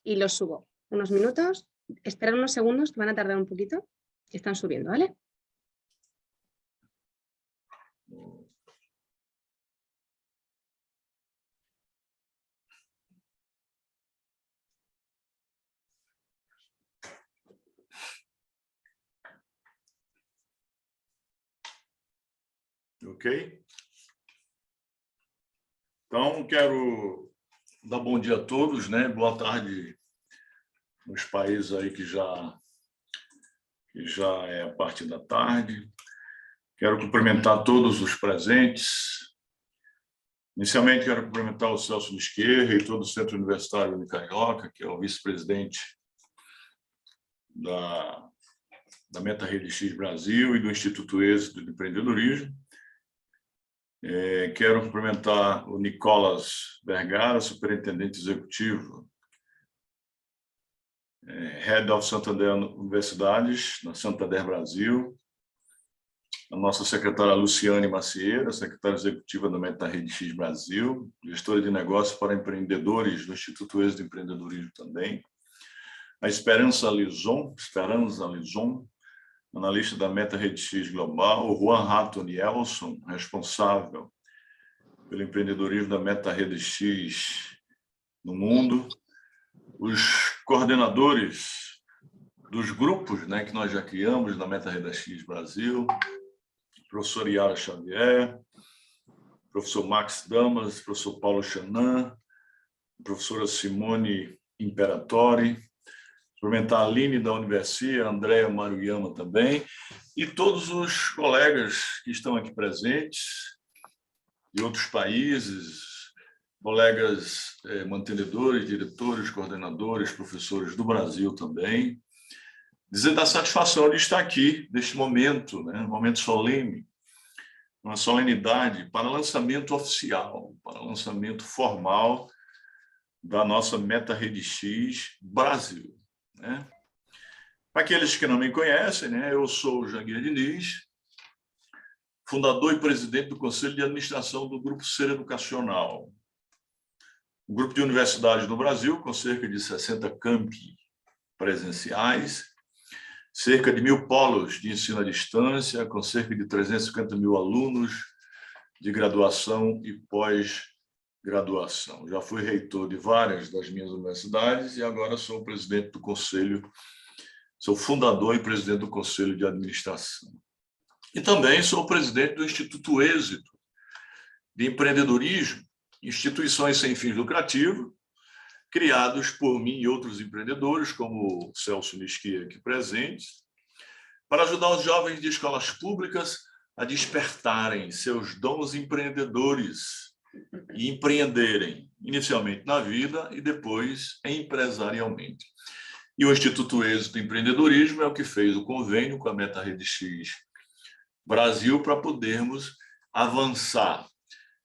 Y los subo unos minutos. Esperar unos segundos, que van a tardar un poquito, que están subiendo, ¿vale? Ok? Então, quero dar bom dia a todos, né? Boa tarde nos países aí que já é a parte da tarde. Quero cumprimentar todos os presentes. Inicialmente, quero cumprimentar o Celso Nisquer, reitor do Centro Universitário de Carioca, que é o vice-presidente da Meta Rede X Brasil e do Instituto Êxito de Empreendedorismo. Quero cumprimentar o Nicolas Vergara, superintendente executivo, Head of Santander Universidades, na Santander Brasil. A nossa secretária Luciane Macieira, secretária executiva da Meta Rede X Brasil, gestora de negócios para empreendedores do Instituto Êxito de Empreendedorismo também. A Esperança Lison, analista da Meta Rede X Global. O Juan Rato Nielson, responsável pelo empreendedorismo da Meta Rede X no mundo. Os coordenadores dos grupos, né, que nós já criamos na Meta Rede X Brasil. Professor Yara Xavier, professor Max Damas, professor Paulo Chanan, professora Simone Imperatori, cumprimentar a Aline da Universia, a Andréa Maruyama também, e todos os colegas que estão aqui presentes, de outros países, colegas mantenedores, diretores, coordenadores, professores do Brasil também. Dizer da satisfação de estar aqui, neste momento, né, um momento solene, uma solenidade para lançamento oficial, para lançamento formal da nossa Meta Rede X Brasil. Né? Para aqueles que não me conhecem, né, eu sou o Janguier Diniz, fundador e presidente do Conselho de Administração do Grupo Ser Educacional, um grupo de universidades no Brasil, com cerca de 60 campi presenciais, cerca de 1.000 polos de ensino à distância, com cerca de 350.000 alunos de graduação e pós-graduação. Já fui reitor de várias das minhas universidades e agora sou o presidente do conselho, sou fundador e presidente do Conselho de Administração. E também sou o presidente do Instituto Êxito de Empreendedorismo, instituições sem fins lucrativos, criados por mim e outros empreendedores, como o Celso Nisquia aqui presentes, para ajudar os jovens de escolas públicas a despertarem seus dons empreendedores e empreenderem, inicialmente na vida e depois empresarialmente. E o Instituto Êxito Empreendedorismo é o que fez o convênio com a Meta Rede X Brasil para podermos avançar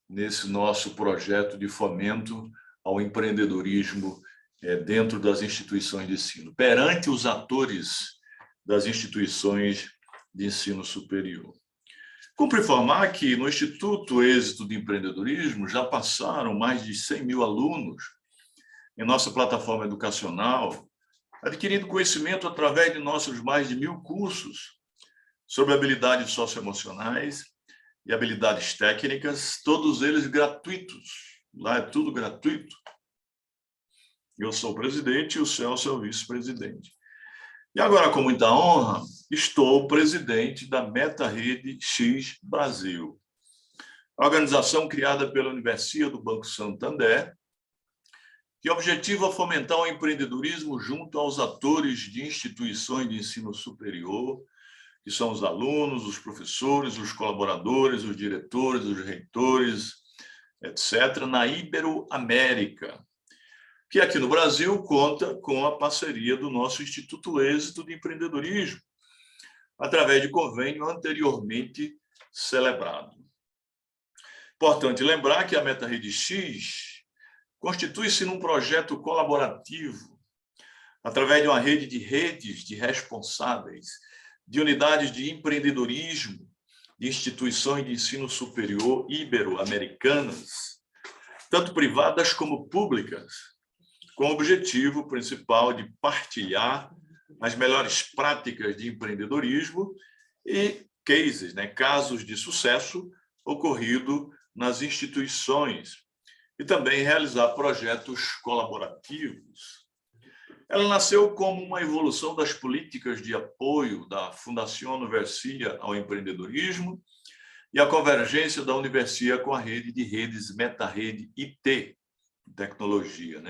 nesse nosso projeto de fomento ao empreendedorismo dentro das instituições de ensino, perante os atores das instituições de ensino superior. Cumpre informar que no Instituto Êxito de Empreendedorismo já passaram mais de 100.000 alunos em nossa plataforma educacional, adquirindo conhecimento através de nossos mais de 1.000 cursos sobre habilidades socioemocionais e habilidades técnicas, todos eles gratuitos. Lá é tudo gratuito. Eu sou o presidente e o Celso é o vice-presidente. E agora, com muita honra, estou presidente da Meta Rede X Brasil, organização criada pela Universia do Banco Santander, que objetiva fomentar o empreendedorismo junto aos atores de instituições de ensino superior, que são os alunos, os professores, os colaboradores, os diretores, os reitores, etc., na Iberoamérica, que aqui no Brasil conta com a parceria do nosso Instituto Êxito de Empreendedorismo, através de convênio anteriormente celebrado. Importante lembrar que a Meta Rede X constitui-se num projeto colaborativo, através de uma rede de redes de responsáveis, de unidades de empreendedorismo, de instituições de ensino superior ibero-americanas, tanto privadas como públicas, com o objetivo principal de partilhar as melhores práticas de empreendedorismo e cases, casos de sucesso ocorrido nas instituições, e também realizar projetos colaborativos. Ela nasceu como uma evolução das políticas de apoio da Fundação Universia ao empreendedorismo e a convergência da Universia com a rede de redes MetaRede IT, tecnologia,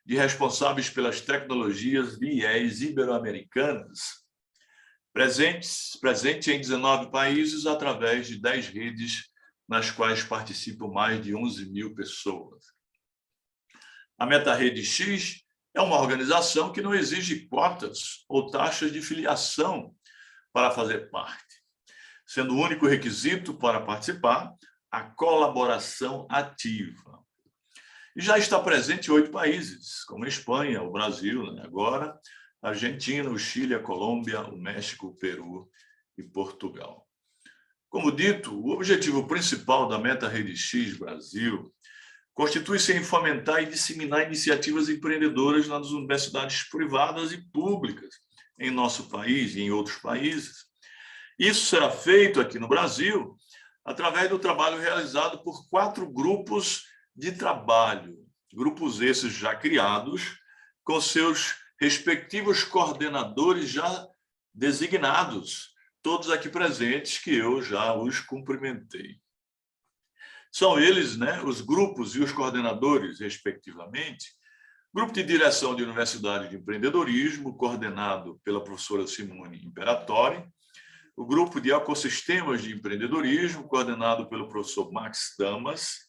de responsáveis pelas tecnologias viés ibero-americanas, presente em 19 países através de 10 redes, nas quais participam mais de 11 mil pessoas. A MetaRede X é uma organização que não exige cotas ou taxas de filiação para fazer parte, sendo o único requisito para participar a colaboração ativa. E já está presente em 8 países, como a Espanha, o Brasil, agora, a Argentina, o Chile, a Colômbia, o México, o Peru e Portugal. Como dito, o objetivo principal da MetaRede X Brasil constitui-se em fomentar e disseminar iniciativas empreendedoras nas universidades privadas e públicas em nosso país e em outros países. Isso será feito aqui no Brasil através do trabalho realizado por 4 grupos de trabalho, grupos esses já criados, com seus respectivos coordenadores já designados, todos aqui presentes, que eu já os cumprimentei. São eles, os grupos e os coordenadores, respectivamente, Grupo de Direção de Universidade de Empreendedorismo, coordenado pela professora Simone Imperatori, o Grupo de Ecossistemas de Empreendedorismo, coordenado pelo professor Max Damas,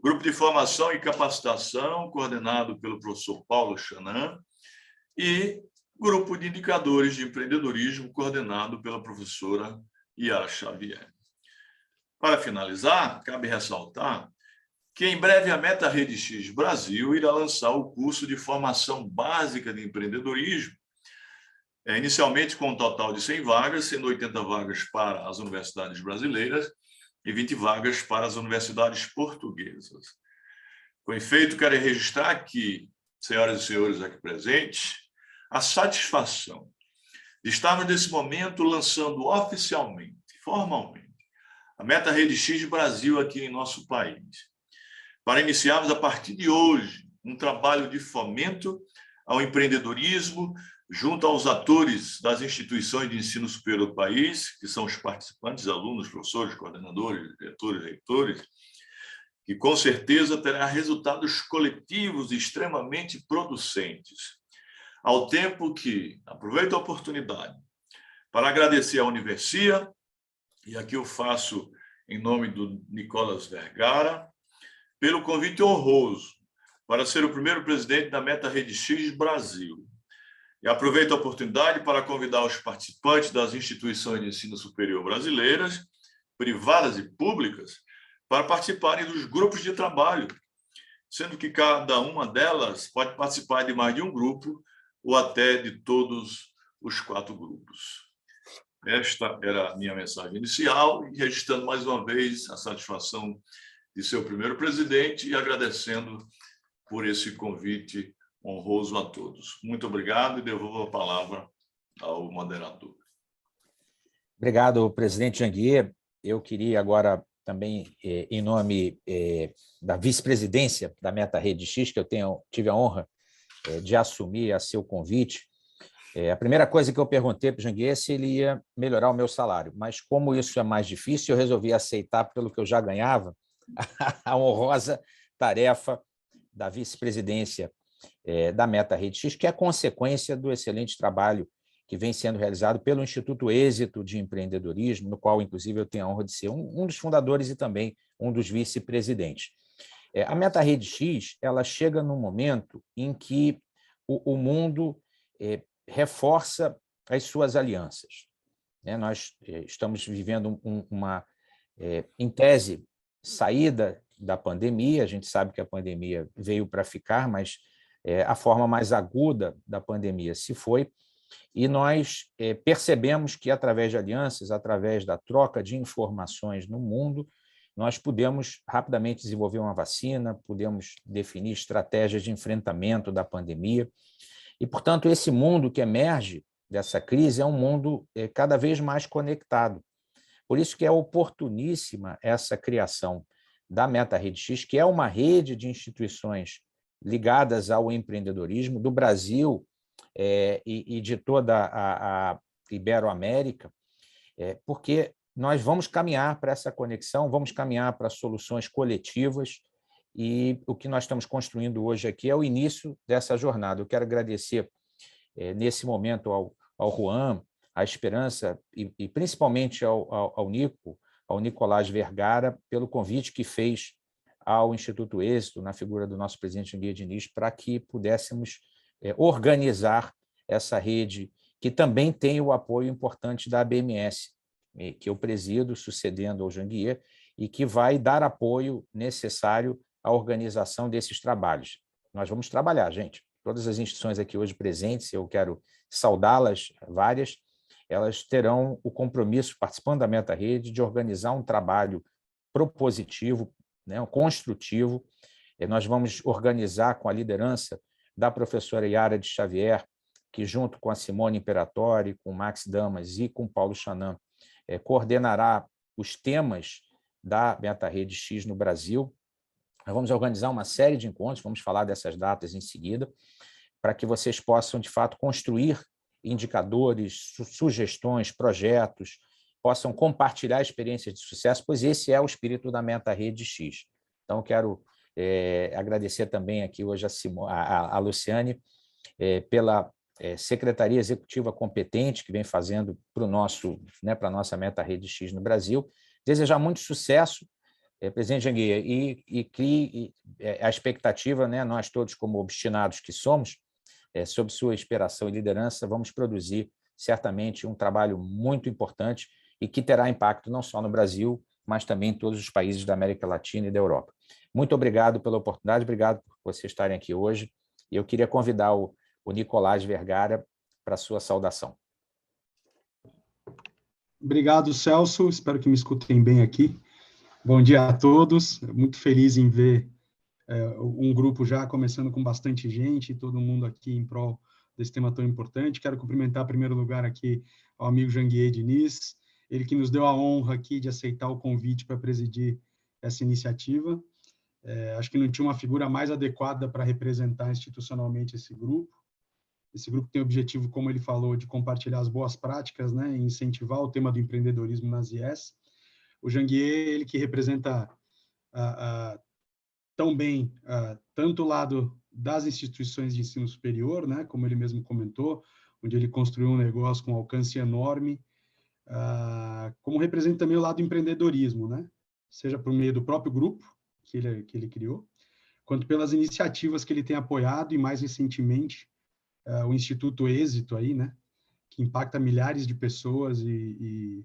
Grupo de Formação e Capacitação, coordenado pelo professor Paulo Chanan, e Grupo de Indicadores de Empreendedorismo, coordenado pela professora Yara Xavier. Para finalizar, cabe ressaltar que em breve a MetaRede X Brasil irá lançar o curso de formação básica de empreendedorismo, inicialmente com um total de 100 vagas, sendo 80 vagas para as universidades brasileiras e 20 vagas para as universidades portuguesas. Com efeito, quero registrar aqui, senhoras e senhores aqui presentes, a satisfação de estarmos nesse momento lançando oficialmente, formalmente, a MetaRede X Brasil aqui em nosso país, para iniciarmos a partir de hoje um trabalho de fomento ao empreendedorismo junto aos atores das instituições de ensino superior do país, que são os participantes, alunos, professores, coordenadores, diretores, reitores, que com certeza terá resultados coletivos extremamente producentes. Ao tempo que aproveito a oportunidade para agradecer à Universia, e aqui eu faço em nome do Nicolas Vergara, pelo convite honroso para ser o primeiro presidente da MetaRede X Brasil. E aproveito a oportunidade para convidar os participantes das instituições de ensino superior brasileiras, privadas e públicas, para participarem dos grupos de trabalho, sendo que cada uma delas pode participar de mais de um grupo ou até de todos os 4 grupos. Esta era a minha mensagem inicial, e registrando mais uma vez a satisfação de ser o primeiro presidente e agradecendo por esse convite honroso a todos. Muito obrigado e devolvo a palavra ao moderador. Obrigado, presidente Janguier. Eu queria agora também, em nome da vice-presidência da MetaRede X, que eu tive a honra de assumir a seu convite, a primeira coisa que eu perguntei para o Janguier é se ele ia melhorar o meu salário, mas como isso é mais difícil, eu resolvi aceitar pelo que eu já ganhava a honrosa tarefa da vice-presidência da MetaRede X, que é consequência do excelente trabalho que vem sendo realizado pelo Instituto Êxito de Empreendedorismo, no qual, inclusive, eu tenho a honra de ser um dos fundadores e também um dos vice-presidentes. A MetaRede X ela chega num momento em que o mundo reforça as suas alianças. Nós estamos vivendo em tese, saída da pandemia. A gente sabe que a pandemia veio para ficar, mas a forma mais aguda da pandemia se foi, e nós percebemos que, através de alianças, através da troca de informações no mundo, nós pudemos rapidamente desenvolver uma vacina, pudemos definir estratégias de enfrentamento da pandemia. E, portanto, esse mundo que emerge dessa crise é um mundo cada vez mais conectado. Por isso que é oportuníssima essa criação da MetaRedeX, que é uma rede de instituições ligadas ao empreendedorismo do Brasil e de toda a Iberoamérica, porque nós vamos caminhar para essa conexão, vamos caminhar para soluções coletivas, e o que nós estamos construindo hoje aqui é o início dessa jornada. Eu quero agradecer, nesse momento, ao Juan, à Esperança e principalmente ao Nico, ao Nicolás Vergara, pelo convite que fez ao Instituto Êxito, na figura do nosso presidente Enguia Diniz, para que pudéssemos organizar essa rede, que também tem o apoio importante da ABMS, que eu presido, sucedendo ao Janguier, e que vai dar apoio necessário à organização desses trabalhos. Nós vamos trabalhar, gente. Todas as instituições aqui hoje presentes, eu quero saudá-las, várias, elas terão o compromisso, participando da MetaRede, de organizar um trabalho propositivo, construtivo. Nós vamos organizar com a liderança da professora Yara de Xavier, que junto com a Simone Imperatori, com o Max Damas e com o Paulo Chanan, coordenará os temas da MetaRedeX no Brasil. Nós vamos organizar uma série de encontros, vamos falar dessas datas em seguida, para que vocês possam, de fato, construir indicadores, sugestões, projetos, possam compartilhar experiências de sucesso, pois esse é o espírito da MetaRedeX. Então, quero agradecer também aqui hoje a Luciane pela Secretaria Executiva competente que vem fazendo para a nossa MetaRedeX no Brasil. Desejar muito sucesso, presidente Janguier, e crie a expectativa, nós todos como obstinados que somos, sob sua inspiração e liderança, vamos produzir certamente um trabalho muito importante e que terá impacto não só no Brasil, mas também em todos os países da América Latina e da Europa. Muito obrigado pela oportunidade, obrigado por vocês estarem aqui hoje. E eu queria convidar o Nicolás Vergara para a sua saudação. Obrigado, Celso. Espero que me escutem bem aqui. Bom dia a todos. Muito feliz em ver um grupo já começando com bastante gente, todo mundo aqui em prol desse tema tão importante. Quero cumprimentar, em primeiro lugar, aqui ao amigo Janguier Diniz, ele que nos deu a honra aqui de aceitar o convite para presidir essa iniciativa. Acho que não tinha uma figura mais adequada para representar institucionalmente esse grupo. Esse grupo tem o objetivo, como ele falou, de compartilhar as boas práticas, e incentivar o tema do empreendedorismo nas IES. O Janguier, ele que representa tão bem tanto o lado das instituições de ensino superior, como ele mesmo comentou, onde ele construiu um negócio com alcance enorme, como representa também o lado do empreendedorismo, seja por meio do próprio grupo que ele criou, quanto pelas iniciativas que ele tem apoiado e, mais recentemente, o Instituto Êxito, que impacta milhares de pessoas e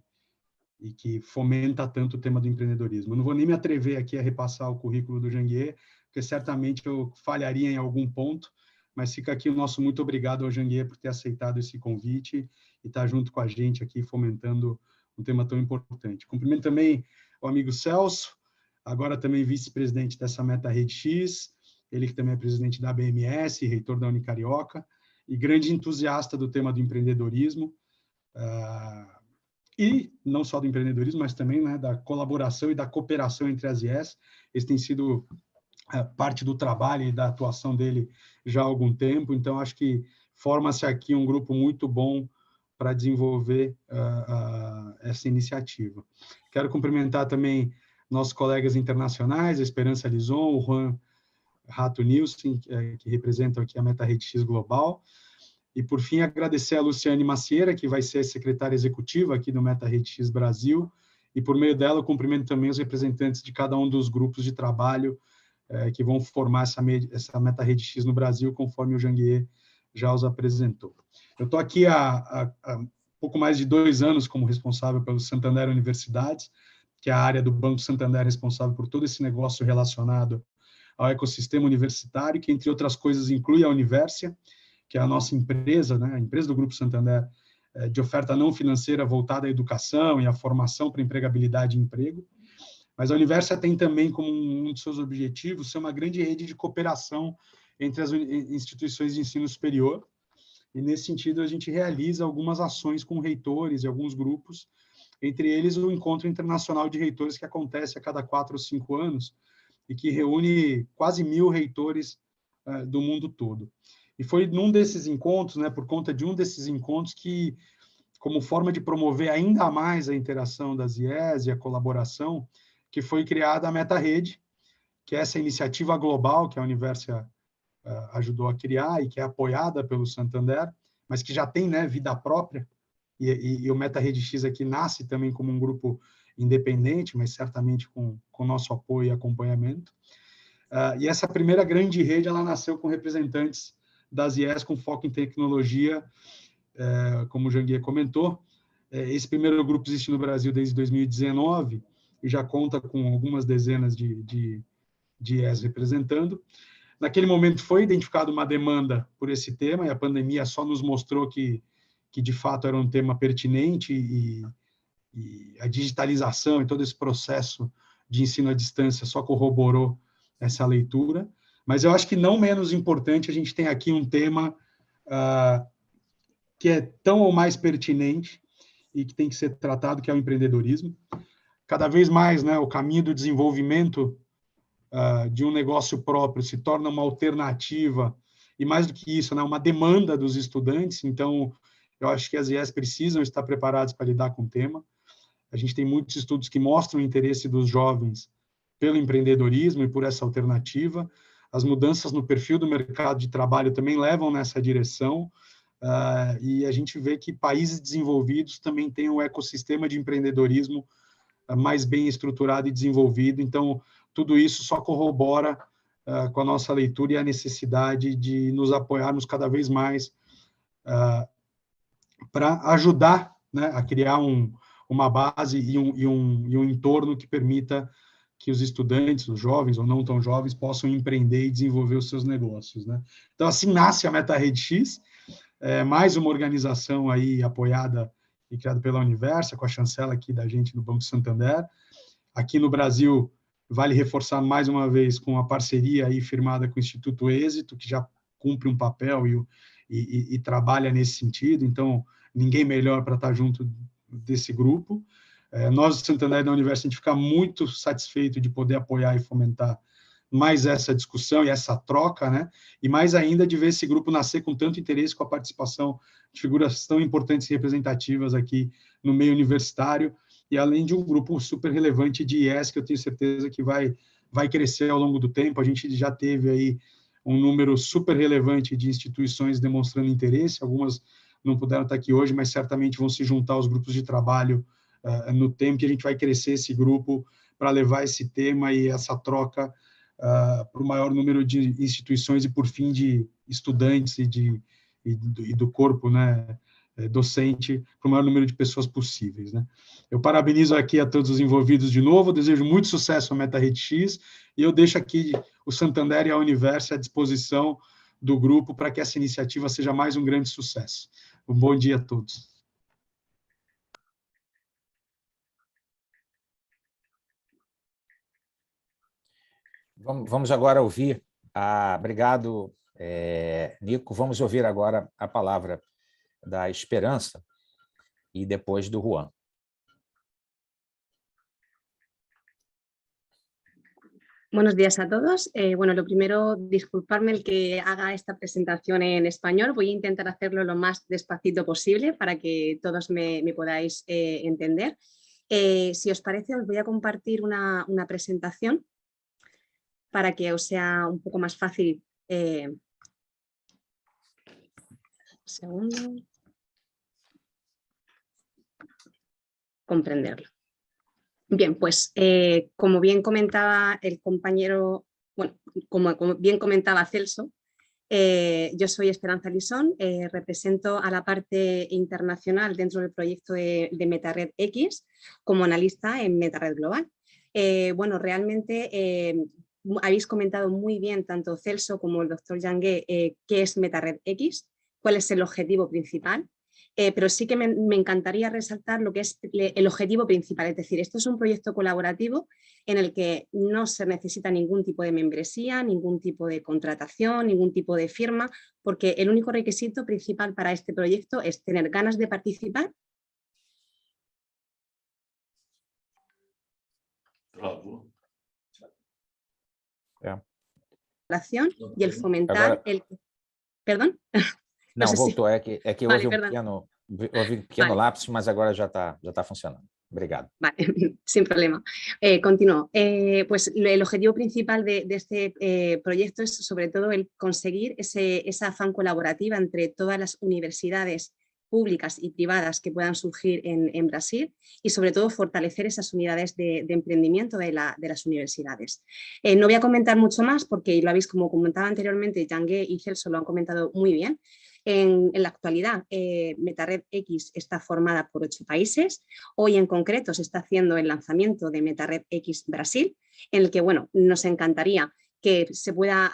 que fomenta tanto o tema do empreendedorismo. Eu não vou nem me atrever aqui a repassar o currículo do Janguier, porque certamente eu falharia em algum ponto, mas fica aqui o nosso muito obrigado ao Janguier por ter aceitado esse convite e estar junto com a gente aqui fomentando um tema tão importante. Cumprimento também o amigo Celso, agora também vice-presidente dessa MetaRedeX, ele que também é presidente da ABMS, reitor da Unicarioca, e grande entusiasta do tema do empreendedorismo, e não só do empreendedorismo, mas também da colaboração e da cooperação entre as IES. Esse tem sido parte do trabalho e da atuação dele já há algum tempo, então acho que forma-se aqui um grupo muito bom para desenvolver essa iniciativa. Quero cumprimentar também nossos colegas internacionais, a Esperança Lison, o Juan Rato Nilsen, que representam aqui a MetaRedeX Global. E, por fim, agradecer a Luciane Macieira, que vai ser secretária executiva aqui do MetaRedeX Brasil, e, por meio dela, eu cumprimento também os representantes de cada um dos grupos de trabalho que vão formar essa MetaRedeX no Brasil, conforme o Janguier já os apresentou. Eu estou aqui há pouco mais de 2 anos como responsável pelo Santander Universidades, que é a área do Banco Santander responsável por todo esse negócio relacionado ao ecossistema universitário, que, entre outras coisas, inclui a Universia, que é a nossa empresa, a empresa do Grupo Santander, de oferta não financeira voltada à educação e à formação para empregabilidade e emprego. Mas a Universa tem também como um de seus objetivos ser uma grande rede de cooperação entre as instituições de ensino superior, e nesse sentido a gente realiza algumas ações com reitores e alguns grupos, entre eles o Encontro Internacional de Reitores, que acontece a cada 4 ou 5 anos, e que reúne quase 1.000 reitores do mundo todo. E foi num desses encontros, né, por conta de um desses encontros, que, como forma de promover ainda mais a interação das IES e a colaboração, que foi criada a MetaRede, que é essa iniciativa global que a Universa ajudou a criar e que é apoiada pelo Santander, mas que já tem, né, vida própria, e o MetaRede X aqui nasce também como um grupo independente, mas certamente com nosso apoio e acompanhamento. E essa primeira grande rede, ela nasceu com representantes das IES com foco em tecnologia, como o Janguier comentou. Esse primeiro grupo existe no Brasil desde 2019 e já conta com algumas dezenas de IES representando. Naquele momento foi identificada uma demanda por esse tema, e a pandemia só nos mostrou que de fato era um tema pertinente, e a digitalização e todo esse processo de ensino à distância só corroborou essa leitura. Mas eu acho que não menos importante, a gente tem aqui um tema que é tão ou mais pertinente e que tem que ser tratado, que é o empreendedorismo. Cada vez mais, né, o caminho do desenvolvimento de um negócio próprio se torna uma alternativa, e mais do que isso, né, uma demanda dos estudantes. Então, eu acho que as IES precisam estar preparadas para lidar com o tema. A gente tem muitos estudos que mostram o interesse dos jovens pelo empreendedorismo e por essa alternativa. As mudanças no perfil do mercado de trabalho também levam nessa direção, e a gente vê que países desenvolvidos também têm um ecossistema de empreendedorismo mais bem estruturado e desenvolvido. Então, tudo isso só corrobora com a nossa leitura e a necessidade de nos apoiarmos cada vez mais para ajudar, né, a criar uma base e um entorno que permita que os estudantes, os jovens ou não tão jovens, possam empreender e desenvolver os seus negócios, né? Então, assim nasce a MetaRede X, mais uma organização aí apoiada e criada pela Universa, com a chancela aqui da gente no Banco Santander. Aqui no Brasil, vale reforçar mais uma vez com a parceria aí firmada com o Instituto Êxito, que já cumpre um papel e trabalha nesse sentido. Então, ninguém melhor para estar junto desse grupo. Nós, do Santander da Universo, a gente fica muito satisfeito de poder apoiar e fomentar mais essa discussão e essa troca, né? E mais ainda de ver esse grupo nascer com tanto interesse, com a participação de figuras tão importantes e representativas aqui no meio universitário, e além de um grupo super relevante de IES, que eu tenho certeza que vai crescer ao longo do tempo. A gente já teve aí um número super relevante de instituições demonstrando interesse, algumas não puderam estar aqui hoje, mas certamente vão se juntar aos grupos de trabalho no tempo, que a gente vai crescer esse grupo para levar esse tema e essa troca para o maior número de instituições e, por fim, de estudantes e do corpo, né, docente, para o maior número de pessoas possíveis, né? Eu parabenizo aqui a todos os envolvidos de novo, desejo muito sucesso à MetaRede X, e eu deixo aqui o Santander e a Universa à disposição do grupo para que essa iniciativa seja mais um grande sucesso. Um bom dia a todos. Vamos agora ouvir. Obrigado, Nico. Vamos ouvir agora a palavra da Esperança y después de Juan. Buenos días a todos. Bueno, lo primero, disculparme el que haga esta presentación en español. Voy a intentar hacerlo lo más despacito posible para que todos me podáis entender. Si os parece, os voy a compartir una presentación para que os sea un poco más fácil. Un segundo. Comprenderlo. Bien, pues como bien comentaba el compañero, bueno, como bien comentaba Celso, yo soy Esperanza Lisón, represento a la parte internacional dentro del proyecto de MetaRed X como analista en MetaRed Global. Bueno, realmente habéis comentado muy bien tanto Celso como el doctor Janguier qué es MetaRed X, cuál es el objetivo principal. pero sí que me encantaría resaltar lo que es el objetivo principal, es decir, esto es un proyecto colaborativo en el que no se necesita ningún tipo de membresía, ningún tipo de contratación, ningún tipo de firma, porque el único requisito principal para este proyecto es tener ganas de participar. Travou. Y el fomentar el... ¿Perdón? Não, sé voltou. É que Vale, houve um pequeno lapso, mas agora já está funcionando. Obrigado. Vale, sin problema. Continúo. Pues el objetivo principal de este proyecto es sobre todo el conseguir esa afán colaborativa entre todas las universidades públicas y privadas que puedan surgir en Brasil y sobre todo fortalecer esas unidades de emprendimiento de las universidades. No voy a comentar mucho más porque lo habéis, como comentaba anteriormente, Jangué y Celso lo han comentado muy bien. En la actualidad, MetaRed X está formada por 8 países. Hoy en concreto se está haciendo el lanzamiento de MetaRed X Brasil, en el que bueno, nos encantaría que se pueda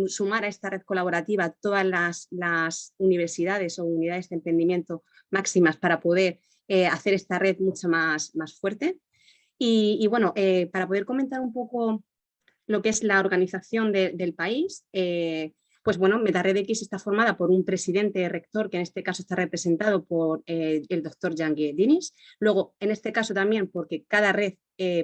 sumar a esta red colaborativa todas las universidades o unidades de emprendimiento máximas para poder hacer esta red mucho más fuerte. Y bueno, para poder comentar un poco lo que es la organización del país, pues bueno, MetaRed X está formada por un presidente rector, que en este caso está representado por el doctor Jangué Diniz. Luego, en este caso también, porque cada red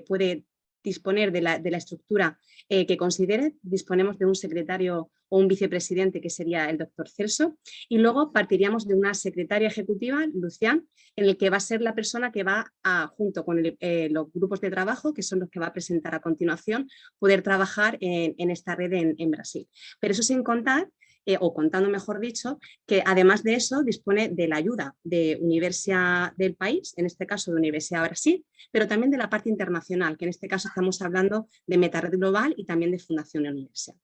puede disponer de la estructura que considere, disponemos de un secretario o un vicepresidente que sería el doctor Celso, y luego partiríamos de una secretaria ejecutiva, Lucián, en el que va a ser la persona que va junto con los grupos de trabajo, que son los que va a presentar a continuación, poder trabajar en esta red en Brasil. Pero eso sin contar, o contando mejor dicho, que además de eso dispone de la ayuda de universidad del país, en este caso de Universidad Brasil, pero también de la parte internacional, que en este caso estamos hablando de MetaRed Global y también de Fundación Universidad.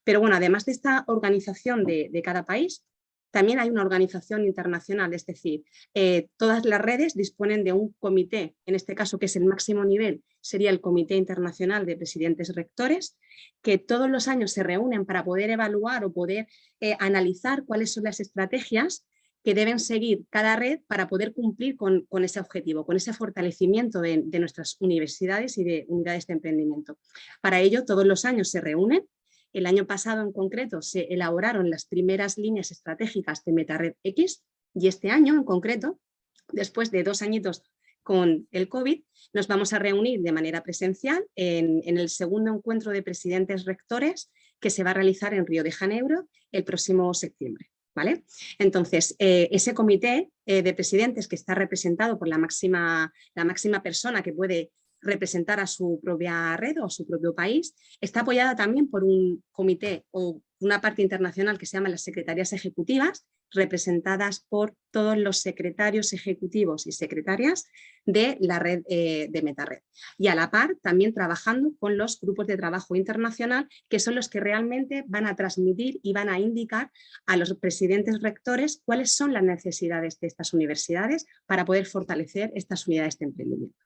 Pero bueno, además de esta organización de cada país, también hay una organización internacional, es decir, todas las redes disponen de un comité, en este caso que es el máximo nivel, sería el Comité Internacional de Presidentes Rectores, que todos los años se reúnen para poder evaluar o poder analizar cuáles son las estrategias que deben seguir cada red para poder cumplir con ese objetivo, con ese fortalecimiento de nuestras universidades y de unidades de emprendimiento. Para ello, todos los años se reúnen. El año pasado en concreto se elaboraron las primeras líneas estratégicas de MetaRed X y este año en concreto, después de 2 añitos con el COVID, nos vamos a reunir de manera presencial en el segundo encuentro de presidentes rectores que se va a realizar en Río de Janeiro el próximo septiembre. ¿Vale? Entonces, ese comité de presidentes que está representado por la máxima persona que puede representar a su propia red o a su propio país, está apoyada también por un comité o una parte internacional que se llama las secretarías ejecutivas, representadas por todos los secretarios ejecutivos y secretarias de la red de MetaRed. Y a la par también trabajando con los grupos de trabajo internacional, que son los que realmente van a transmitir y van a indicar a los presidentes rectores cuáles son las necesidades de estas universidades para poder fortalecer estas unidades de emprendimiento.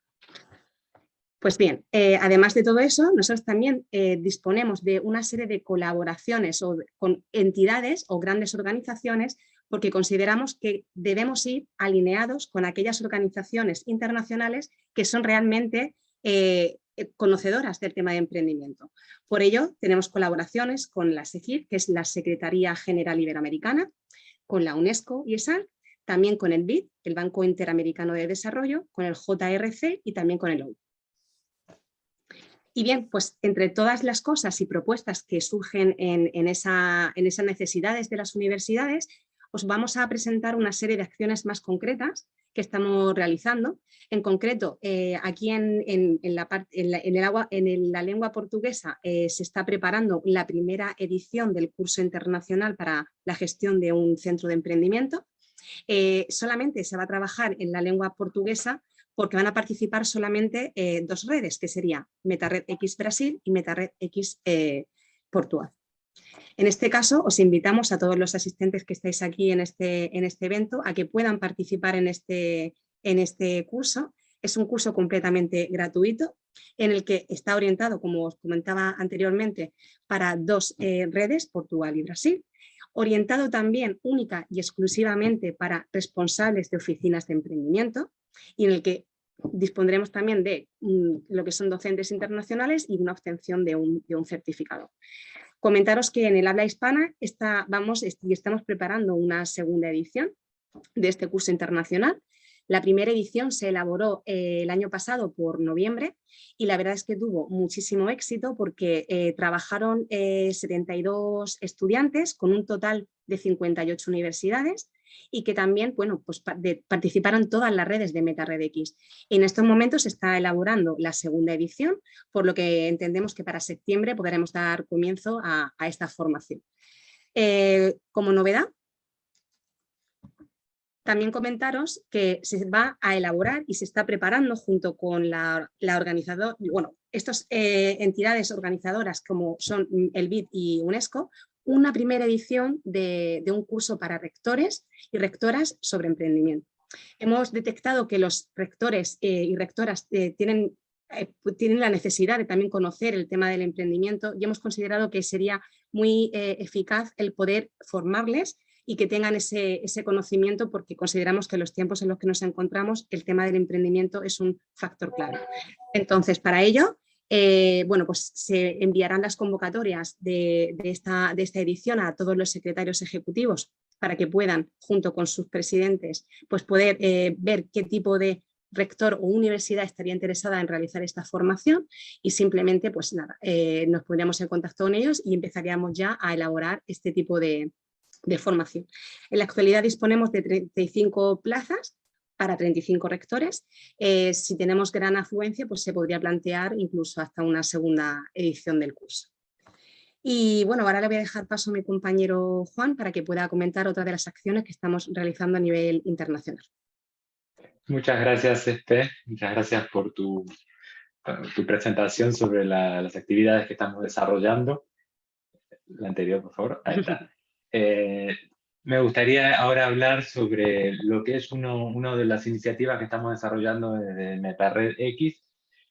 Pues bien, además de todo eso, nosotros también disponemos de una serie de colaboraciones con entidades o grandes organizaciones porque consideramos que debemos ir alineados con aquellas organizaciones internacionales que son realmente conocedoras del tema de emprendimiento. Por ello, tenemos colaboraciones con la SEGIR, que es la Secretaría General Iberoamericana, con la UNESCO y ESAL, también con el BID, el Banco Interamericano de Desarrollo, con el JRC y también con el OU. Y bien, pues entre todas las cosas y propuestas que surgen en esas necesidades de las universidades, os vamos a presentar una serie de acciones más concretas que estamos realizando. En concreto, aquí en la lengua portuguesa se está preparando la primera edición del curso internacional para la gestión de un centro de emprendimiento. Solamente se va a trabajar en la lengua portuguesa porque van a participar solamente 2 redes, que sería MetaRed X Brasil y MetaRed X Portugal. En este caso, os invitamos a todos los asistentes que estáis aquí en este evento a que puedan participar en este curso. Es un curso completamente gratuito en el que está orientado, como os comentaba anteriormente, para 2 redes, Portugal y Brasil. orientado también única y exclusivamente para responsables de oficinas de emprendimiento, y en el que dispondremos también de lo que son docentes internacionales y una obtención de un certificado. Comentaros que en el habla hispana estamos preparando una segunda edición de este curso internacional. La primera edición se elaboró el año pasado por noviembre y la verdad es que tuvo muchísimo éxito porque trabajaron 72 estudiantes con un total de 58 universidades y que también pues participaron todas las redes de MetaRedX. En estos momentos se está elaborando la segunda edición, por lo que entendemos que para septiembre podremos dar comienzo a esta formación. Como novedad, también comentaros que se va a elaborar y se está preparando junto con la organizadora, estas entidades organizadoras como son el BID y UNESCO, una primera edición de un curso para rectores y rectoras sobre emprendimiento. Hemos detectado que los rectores y rectoras tienen la necesidad de también conocer el tema del emprendimiento y hemos considerado que sería muy eficaz el poder formarles y que tengan ese conocimiento, porque consideramos que en los tiempos en los que nos encontramos el tema del emprendimiento es un factor clave. Entonces, para ello, pues se enviarán las convocatorias de esta edición a todos los secretarios ejecutivos para que puedan, junto con sus presidentes, pues poder ver qué tipo de rector o universidad estaría interesada en realizar esta formación y simplemente, pues nada, nos pondríamos en contacto con ellos y empezaríamos ya a elaborar este tipo de formación. En la actualidad disponemos de 35 plazas para 35 rectores. Si tenemos gran afluencia, pues se podría plantear incluso hasta una segunda edición del curso. Y bueno, ahora le voy a dejar paso a mi compañero Juan para que pueda comentar otra de las acciones que estamos realizando a nivel internacional. Muchas gracias, Espe. Muchas gracias por tu presentación sobre las actividades que estamos desarrollando. La anterior, por favor. Ahí está. Me gustaría ahora hablar sobre lo que es una de las iniciativas que estamos desarrollando desde MetaRedX,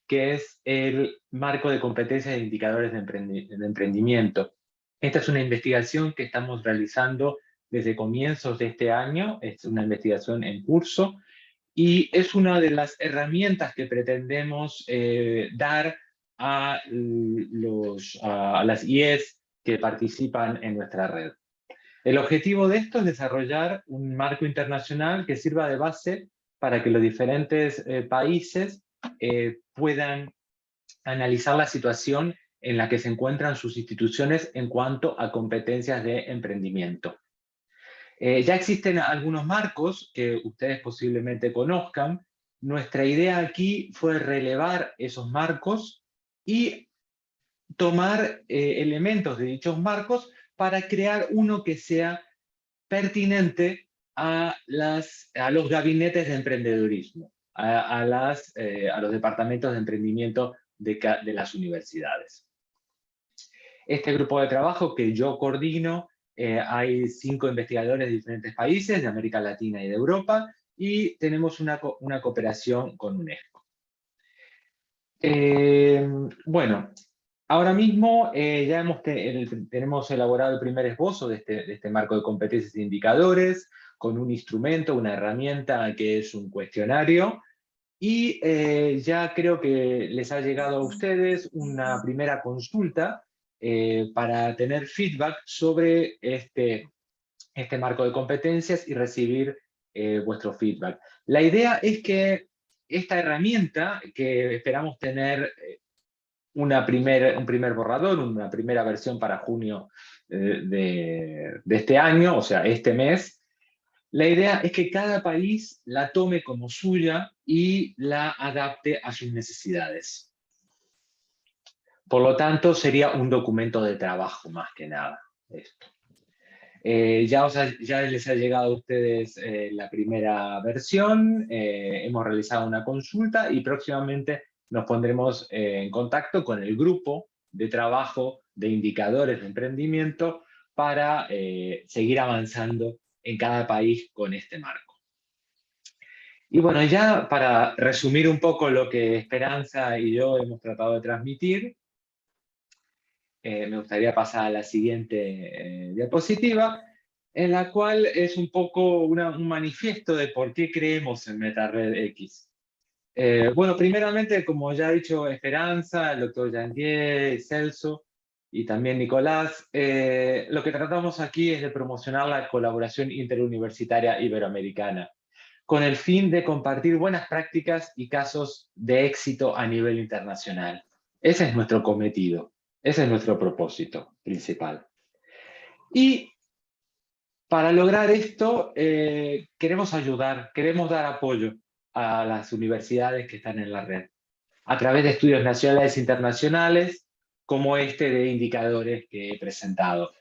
que es el marco de competencias e indicadores de emprendimiento. Esta es una investigación que estamos realizando desde comienzos de este año, es una investigación en curso, y es una de las herramientas que pretendemos dar a las IES que participan en nuestra red. El objetivo de esto es desarrollar un marco internacional que sirva de base para que los diferentes países puedan analizar la situación en la que se encuentran sus instituciones en cuanto a competencias de emprendimiento. Ya existen algunos marcos que ustedes posiblemente conozcan. Nuestra idea aquí fue relevar esos marcos y tomar elementos de dichos marcos para crear uno que sea pertinente a los gabinetes de emprendedurismo, a los departamentos de emprendimiento de las universidades. Este grupo de trabajo que yo coordino, hay 5 investigadores de diferentes países, de América Latina y de Europa, y tenemos una cooperación con UNESCO. Bueno, ahora mismo ya tenemos elaborado el primer esbozo de este marco de competencias e indicadores, con un instrumento, una herramienta que es un cuestionario, y ya creo que les ha llegado a ustedes una primera consulta para tener feedback sobre este marco de competencias y recibir vuestro feedback. La idea es que esta herramienta, que esperamos tener un primer borrador, una primera versión para junio de este año, o sea, este mes, la idea es que cada país la tome como suya y la adapte a sus necesidades. Por lo tanto, sería un documento de trabajo más que nada esto. Ya les ha llegado a ustedes la primera versión, hemos realizado una consulta y próximamente nos pondremos en contacto con el grupo de trabajo de indicadores de emprendimiento para seguir avanzando en cada país con este marco. Y bueno, ya para resumir un poco lo que Esperanza y yo hemos tratado de transmitir, me gustaría pasar a la siguiente diapositiva. en la cual es un poco un manifiesto de por qué creemos en MetaRed X. Bueno, primeramente, como ya ha dicho Esperanza, el doctor Janguier, Celso y también Nicolás, lo que tratamos aquí es de promocionar la colaboración interuniversitaria iberoamericana, con el fin de compartir buenas prácticas y casos de éxito a nivel internacional. Ese es nuestro cometido, ese es nuestro propósito principal. Y para lograr esto, queremos ayudar, queremos dar apoyo a las universidades que están en la red, a través de estudios nacionales e internacionales, como este de indicadores que he presentado.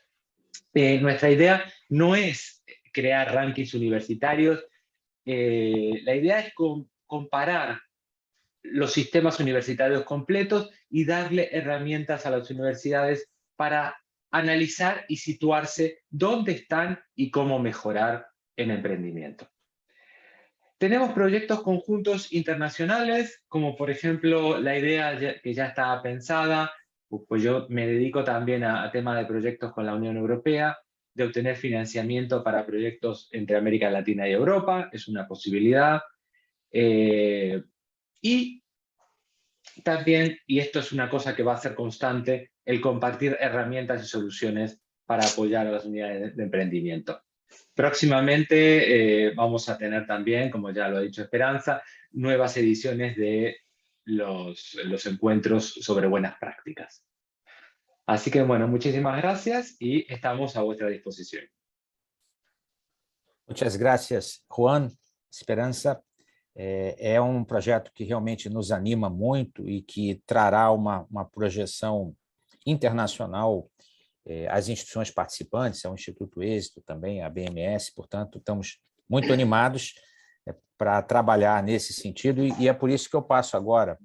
Nuestra idea no es crear rankings universitarios, la idea es comparar los sistemas universitarios completos y darle herramientas a las universidades para analizar y situarse dónde están y cómo mejorar en emprendimiento. Tenemos proyectos conjuntos internacionales, como por ejemplo la idea que ya estaba pensada, pues yo me dedico también a tema de proyectos con la Unión Europea, de obtener financiamiento para proyectos entre América Latina y Europa, es una posibilidad. Y también, y esto es una cosa que va a ser constante, el compartir herramientas y soluciones para apoyar a las unidades de emprendimiento. Próximamente vamos a tener también, como ya lo ha dicho Esperanza, nuevas ediciones de los encuentros sobre buenas prácticas. Así que, bueno, muchísimas gracias y estamos a vuestra disposición. Muchas gracias, Juan, Esperança. É projeto que realmente nos anima muito e que trará uma projeção internacional às instituições participantes, ao Instituto Êxito também, à BMS, portanto, estamos muito animados para trabalhar nesse sentido e é por isso que eu passo agora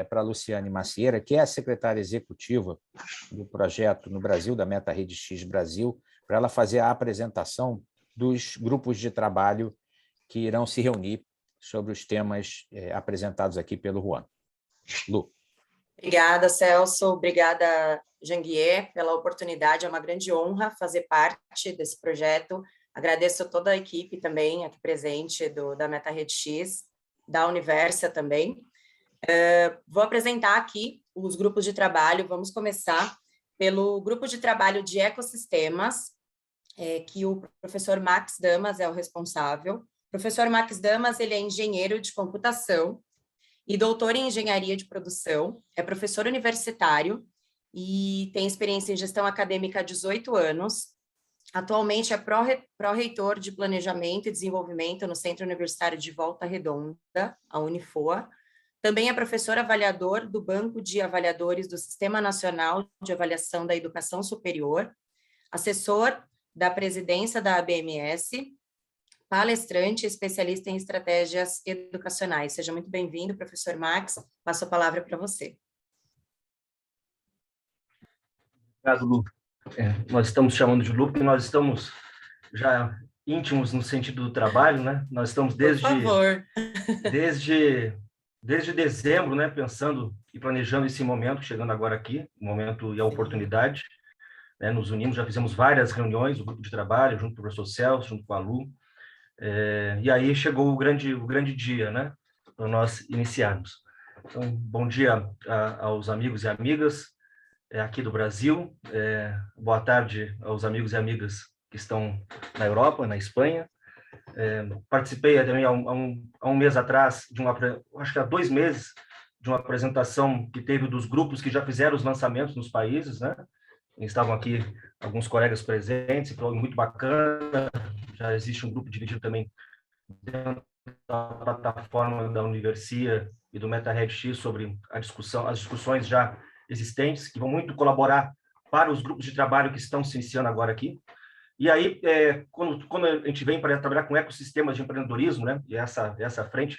para a Luciane Macieira, que é a secretária executiva do projeto no Brasil, da MetaRede X Brasil, para ela fazer a apresentação dos grupos de trabalho que irão se reunir sobre os temas apresentados aqui pelo Juan. Lu. Obrigada, Celso. Obrigada, Janguier, pela oportunidade. É uma grande honra fazer parte desse projeto. Agradeço toda a equipe também aqui presente da MetaRede X, da Universa também. Vou apresentar aqui os grupos de trabalho. Vamos começar pelo grupo de trabalho de ecossistemas, que o professor Max Damas é o responsável. O professor Max Damas, ele é engenheiro de computação e doutor em engenharia de produção, é professor universitário e tem experiência em gestão acadêmica há 18 anos. Atualmente é pró-reitor de planejamento e desenvolvimento no Centro Universitário de Volta Redonda, a Unifoa. Também é professor avaliador do Banco de Avaliadores do Sistema Nacional de Avaliação da Educação Superior, assessor da presidência da ABMS, palestrante e especialista em estratégias educacionais. Seja muito bem-vindo, professor Max. Passo a palavra para você. Obrigado, Lu. Nós estamos chamando de Lu porque nós estamos já íntimos no sentido do trabalho, né? Nós estamos desde dezembro, né, pensando e planejando esse momento, chegando agora aqui, o momento e a oportunidade, né? Nos unimos, já fizemos várias reuniões, o grupo de trabalho, junto com o professor Celso, junto com a Lu, e aí chegou o grande dia, né, para nós iniciarmos. Então, bom dia aos amigos e amigas aqui do Brasil, boa tarde aos amigos e amigas que estão na Europa, na Espanha. Participei também há um mês atrás, acho que há 2 meses, de uma apresentação que teve dos grupos que já fizeram os lançamentos nos países, né? Estavam aqui alguns colegas presentes, foi muito bacana. Já existe um grupo dividido também dentro da plataforma da Universia e do MetaRede X sobre as discussões já existentes, que vão muito colaborar para os grupos de trabalho que estão se iniciando agora aqui. E aí, quando a gente vem para trabalhar com ecossistemas de empreendedorismo, né, e essa frente,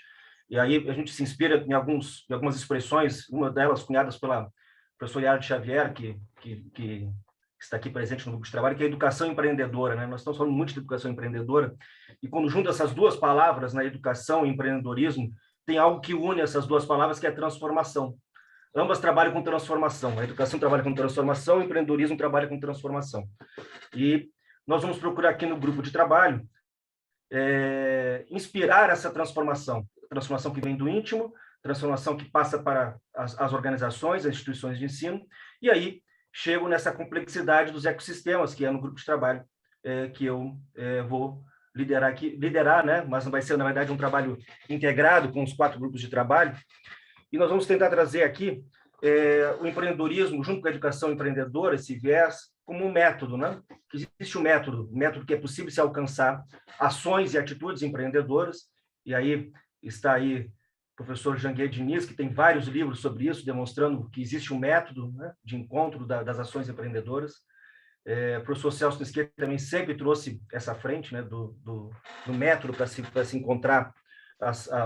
e aí a gente se inspira em algumas expressões, uma delas cunhadas pela professora Yara Xavier, que está aqui presente no grupo de trabalho, que é a educação empreendedora, né? Nós estamos falando muito de educação empreendedora, e quando junta essas duas palavras, né, educação e empreendedorismo, tem algo que une essas duas palavras, que é transformação. Ambas trabalham com transformação. A educação trabalha com transformação, o empreendedorismo trabalha com transformação. E nós vamos procurar aqui no grupo de trabalho inspirar essa transformação que vem do íntimo, transformação que passa para as organizações, as instituições de ensino, e aí chego nessa complexidade dos ecossistemas, que é no grupo de trabalho que eu vou liderar, né? Mas vai ser, na verdade, um trabalho integrado com os 4 grupos de trabalho, e nós vamos tentar trazer aqui o empreendedorismo, junto com a educação empreendedora, esse viés, como um método, né? Que existe um método que é possível se alcançar ações e atitudes empreendedoras, e aí está aí o professor Janguier Diniz, que tem vários livros sobre isso, demonstrando que existe um método, né, de encontro das ações empreendedoras. O professor Celso Nisquet também sempre trouxe essa frente, né, do método para se encontrar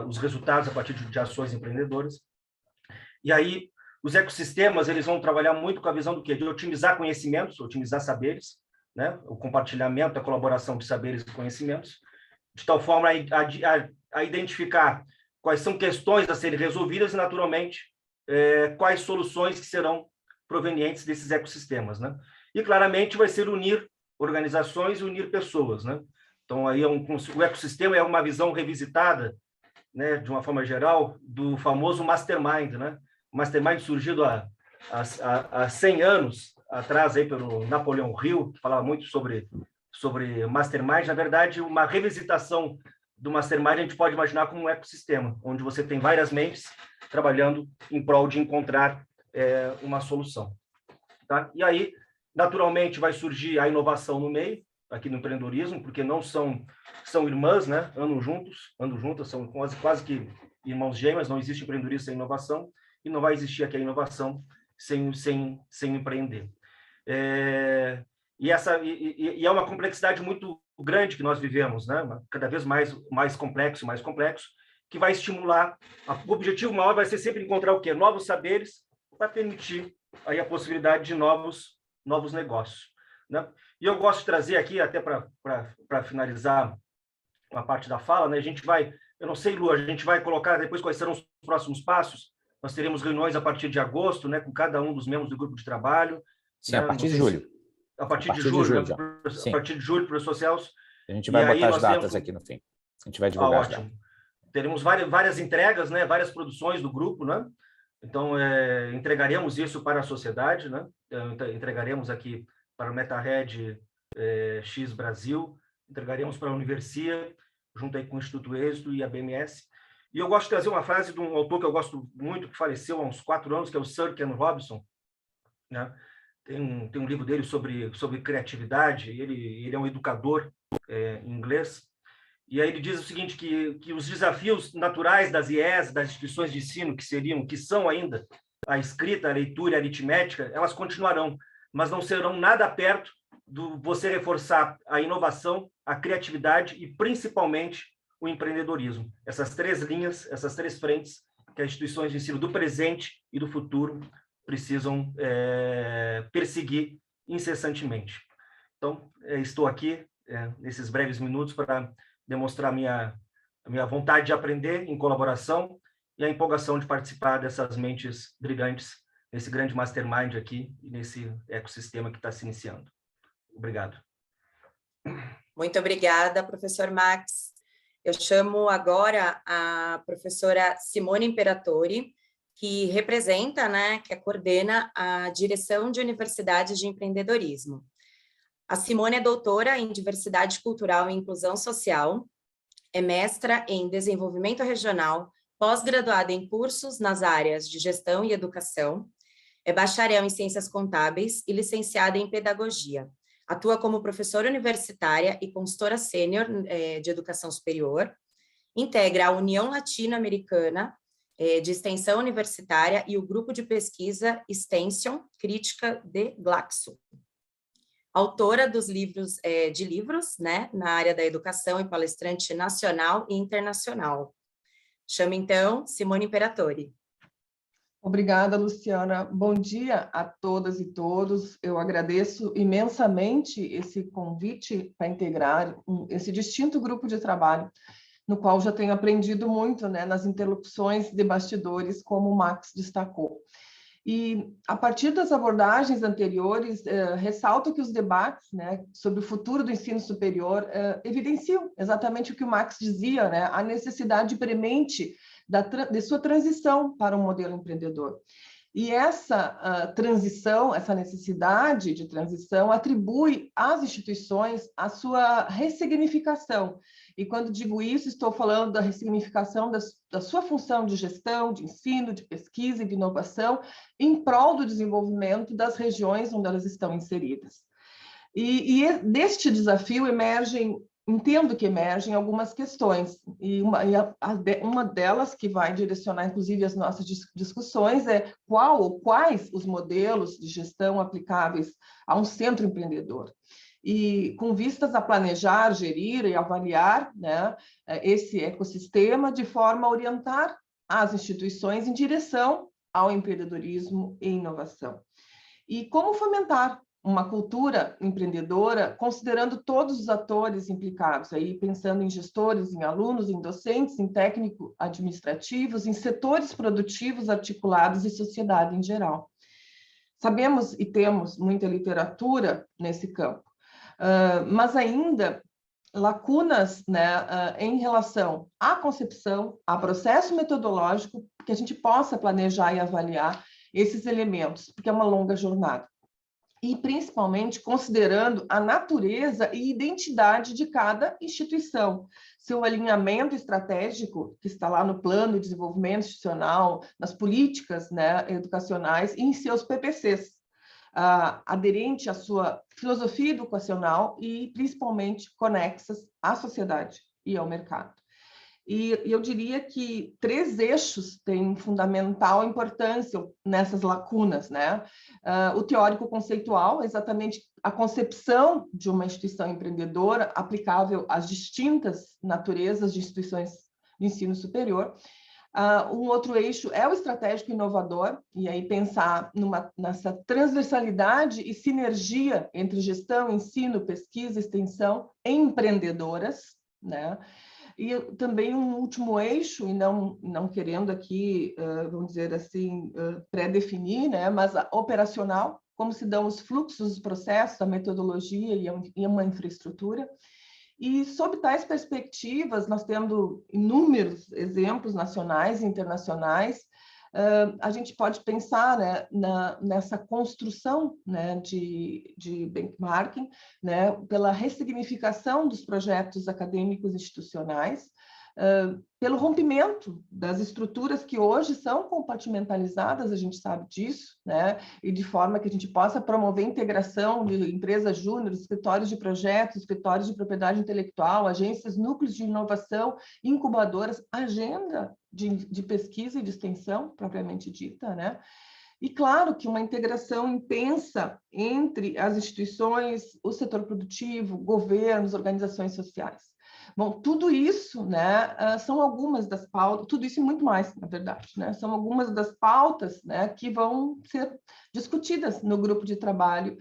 os resultados a partir de ações empreendedoras. E aí, os ecossistemas, eles vão trabalhar muito com a visão do quê? De otimizar conhecimentos, otimizar saberes, né? O compartilhamento, a colaboração de saberes e conhecimentos, de tal forma a identificar quais são questões a serem resolvidas e, naturalmente, quais soluções que serão provenientes desses ecossistemas, né? E, claramente, vai ser unir organizações e unir pessoas, né? Então, aí o ecossistema é uma visão revisitada, né, de uma forma geral, do famoso mastermind, né? O mastermind surgido há 100 anos atrás, aí, pelo Napoleão Hill, que falava muito sobre mastermind. Na verdade, uma revisitação do mastermind a gente pode imaginar como um ecossistema, onde você tem várias mentes trabalhando em prol de encontrar uma solução. Tá? E aí, naturalmente, vai surgir a inovação no meio, aqui no empreendedorismo, porque não são irmãs, né? Andam juntas, são quase que irmãos gêmeos, não existe empreendedorismo sem inovação, e não vai existir aqui a inovação sem empreender. E é uma complexidade muito grande que nós vivemos, né? Cada vez mais complexo, que vai estimular. O objetivo maior vai ser sempre encontrar o quê? Novos saberes para permitir aí a possibilidade de novos negócios, né? E eu gosto de trazer aqui, até para finalizar uma parte da fala, né? A gente vai, eu não sei, Lu, a gente vai colocar depois quais serão os próximos passos. Nós teremos reuniões a partir de agosto, né, com cada um dos membros do grupo de trabalho. Sim, né? a partir de julho. A partir de julho, né? A partir de julho, professor Celso. A gente vai botar as datas aqui no fim. A gente vai divulgar as datas. Teremos várias entregas, né, várias produções do grupo, né? Então, entregaremos isso para a sociedade, né? Entregaremos aqui para o MetaRed X Brasil, entregaremos para a Universia, junto aí com o Instituto Êxito e a BMS. E eu gosto de trazer uma frase de um autor que eu gosto muito, que faleceu há uns 4 anos, que é o Sir Ken Robinson, né? Tem um livro dele sobre criatividade, ele é um educador inglês, e aí ele diz o seguinte, que os desafios naturais das IES, das instituições de ensino, que são ainda a escrita, a leitura e a aritmética, elas continuarão, mas não serão nada perto do você reforçar a inovação, a criatividade e, principalmente, o empreendedorismo. Essas 3 linhas, essas 3 frentes que as instituições de ensino do presente e do futuro precisam perseguir incessantemente. Então, estou aqui, nesses breves minutos, para demonstrar a minha vontade de aprender em colaboração e a empolgação de participar dessas mentes brilhantes nesse grande mastermind aqui e nesse ecossistema que está se iniciando. Obrigado. Muito obrigada, professor Max. Eu chamo agora a professora Simone Imperatori, que representa, né, que coordena a Direção de Universidades de Empreendedorismo. A Simone é doutora em Diversidade Cultural e Inclusão Social, é mestra em Desenvolvimento Regional, pós-graduada em cursos nas áreas de Gestão e Educação, é bacharel em Ciências Contábeis e licenciada em Pedagogia. Atua como professora universitária e consultora sênior de Educação Superior, integra a União Latino-Americana de Extensão Universitária e o grupo de pesquisa Extension Crítica de Glaxo. Autora dos livros, né, na área da educação e palestrante nacional e internacional. Chamo, então, Simone Imperatori. Obrigada, Luciana. Bom dia a todas e todos. Eu agradeço imensamente esse convite para integrar esse distinto grupo de trabalho, no qual já tenho aprendido muito, né, nas interlocuções de bastidores, como o Max destacou. E, a partir das abordagens anteriores, ressalto que os debates, né, sobre o futuro do ensino superior evidenciam exatamente o que o Marx dizia, né, a necessidade premente de sua transição para um modelo empreendedor. E essa transição, essa necessidade de transição, atribui às instituições a sua ressignificação. E quando digo isso, estou falando da ressignificação da sua função de gestão, de ensino, de pesquisa e de inovação, em prol do desenvolvimento das regiões onde elas estão inseridas. E deste desafio entendo que emergem algumas questões, e uma delas que vai direcionar, inclusive, as nossas discussões é qual ou quais os modelos de gestão aplicáveis a um centro empreendedor. E com vistas a planejar, gerir e avaliar, né, esse ecossistema de forma a orientar as instituições em direção ao empreendedorismo e inovação. E como fomentar uma cultura empreendedora, considerando todos os atores implicados, aí pensando em gestores, em alunos, em docentes, em técnico-administrativos, em setores produtivos articulados e sociedade em geral. Sabemos e temos muita literatura nesse campo, mas ainda lacunas, né, em relação à concepção, a processo metodológico, que a gente possa planejar e avaliar esses elementos, porque é uma longa jornada. E, principalmente, considerando a natureza e identidade de cada instituição, seu alinhamento estratégico, que está lá no plano de desenvolvimento institucional, nas políticas, né, educacionais e em seus PPCs, aderente à sua filosofia educacional e, principalmente, conexas à sociedade e ao mercado. E eu diria que 3 eixos têm fundamental importância nessas lacunas, né? O teórico conceitual, exatamente a concepção de uma instituição empreendedora aplicável às distintas naturezas de instituições de ensino superior. Um outro eixo é o estratégico inovador, e aí pensar nessa transversalidade e sinergia entre gestão, ensino, pesquisa, extensão empreendedoras, né? E também um último eixo, e não querendo aqui, vamos dizer assim, pré-definir, né, mas operacional, como se dão os fluxos, os processos, a metodologia e uma infraestrutura. E, sob tais perspectivas, nós temos inúmeros exemplos nacionais e internacionais. A gente pode pensar, né, nessa construção, né, de benchmarking, né, pela ressignificação dos projetos acadêmicos institucionais, pelo rompimento das estruturas que hoje são compartimentalizadas, a gente sabe disso, né, e de forma que a gente possa promover a integração de empresas júnior, escritórios de projetos, escritórios de propriedade intelectual, agências, núcleos de inovação, incubadoras, agenda de pesquisa e de extensão, propriamente dita, né? E, claro, que uma integração intensa entre as instituições, o setor produtivo, governos, organizações sociais. Bom, tudo isso, né, são algumas das pautas, tudo isso e muito mais, na verdade, né, são algumas das pautas, né, que vão ser discutidas no grupo de trabalho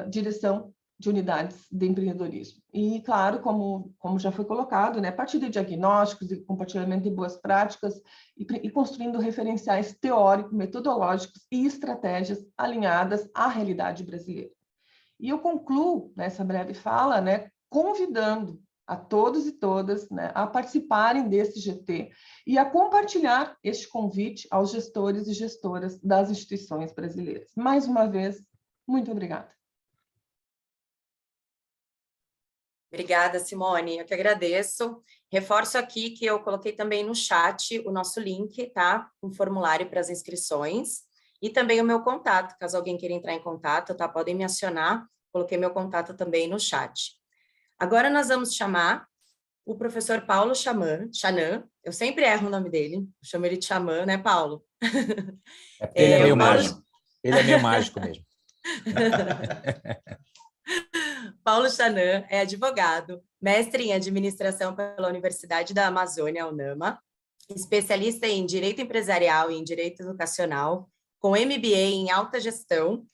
direção de unidades de empreendedorismo. E, claro, como já foi colocado, né, a partir de diagnósticos e compartilhamento de boas práticas e construindo referenciais teóricos, metodológicos e estratégias alinhadas à realidade brasileira. E eu concluo nessa breve fala, né, convidando a todos e todas, né, a participarem desse GT e a compartilhar este convite aos gestores e gestoras das instituições brasileiras. Mais uma vez, muito obrigada. Obrigada, Simone. Eu que agradeço. Reforço aqui que eu coloquei também no chat o nosso link, tá? Um formulário para as inscrições e também o meu contato, caso alguém queira entrar em contato, tá? Podem me acionar. Coloquei meu contato também no chat. Agora nós vamos chamar o professor Paulo Chanan. Eu sempre erro o nome dele. Eu chamo ele de Chaman, né, Paulo? É porque ele é meio mágico. Ele é meio mágico mesmo. Paulo Chanan é advogado, mestre em administração pela Universidade da Amazônia, UNAMA, especialista em direito empresarial e em direito educacional, com MBA em alta gestão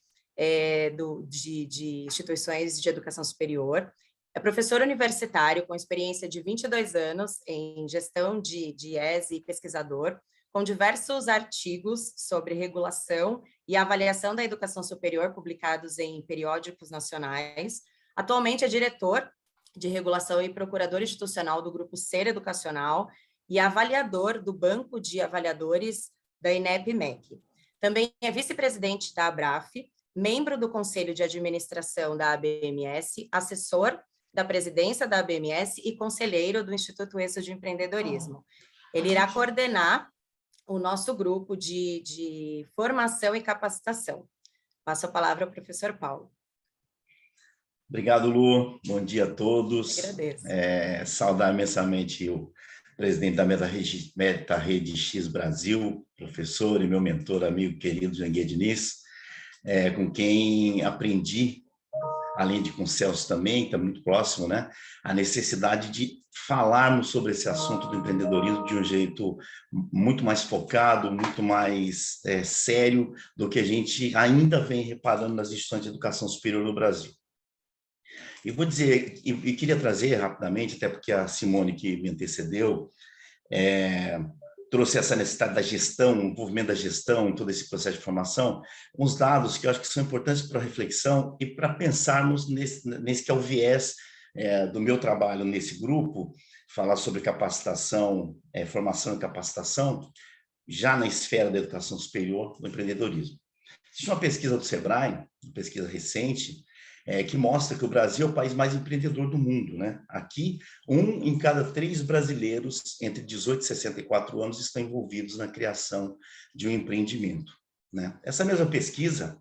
de instituições de educação superior. É professor universitário com experiência de 22 anos em gestão de IES e pesquisador, com diversos artigos sobre regulação e avaliação da educação superior publicados em periódicos nacionais. Atualmente é diretor de regulação e procurador institucional do Grupo Ser Educacional e avaliador do Banco de Avaliadores da INEP-MEC. Também é vice-presidente da ABRAF, membro do Conselho de Administração da ABMS, assessor da presidência da ABMS e conselheiro do Instituto ESO de Empreendedorismo. Ele irá coordenar o nosso grupo de formação e capacitação. Passo a palavra ao professor Paulo. Obrigado, Lu. Bom dia a todos. Agradeço. Saudar imensamente o presidente da Meta Rede X Brasil, professor e meu mentor, amigo querido Janguier Diniz, com quem aprendi, além de com o Celso também, que está muito próximo, né, a necessidade de falarmos sobre esse assunto do empreendedorismo de um jeito muito mais focado, muito mais sério do que a gente ainda vem reparando nas instituições de educação superior no Brasil. E vou dizer, e queria trazer rapidamente, até porque a Simone, que me antecedeu, trouxe essa necessidade da gestão, o envolvimento da gestão em todo esse processo de formação, uns dados que eu acho que são importantes para a reflexão e para pensarmos nesse que é o viés do meu trabalho nesse grupo, falar sobre capacitação, formação e capacitação, já na esfera da educação superior, do empreendedorismo. Existe uma pesquisa do Sebrae, uma pesquisa recente, que mostra que o Brasil é o país mais empreendedor do mundo, né? Aqui, 1 em cada 3 brasileiros entre 18 e 64 anos estão envolvidos na criação de um empreendimento, né? Essa mesma pesquisa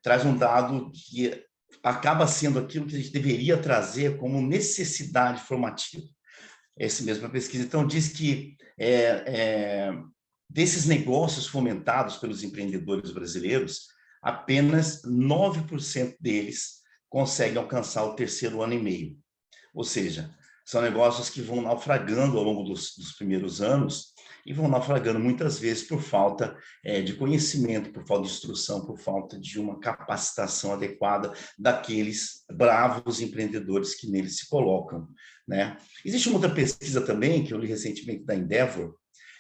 traz um dado que acaba sendo aquilo que a gente deveria trazer como necessidade formativa. Essa mesma pesquisa, então, diz que desses negócios fomentados pelos empreendedores brasileiros, apenas 9% deles conseguem alcançar o 3º ano e meio. Ou seja, são negócios que vão naufragando ao longo dos primeiros anos e vão naufragando muitas vezes por falta de conhecimento, por falta de instrução, por falta de uma capacitação adequada daqueles bravos empreendedores que neles se colocam, né? Existe uma outra pesquisa também, que eu li recentemente da Endeavor,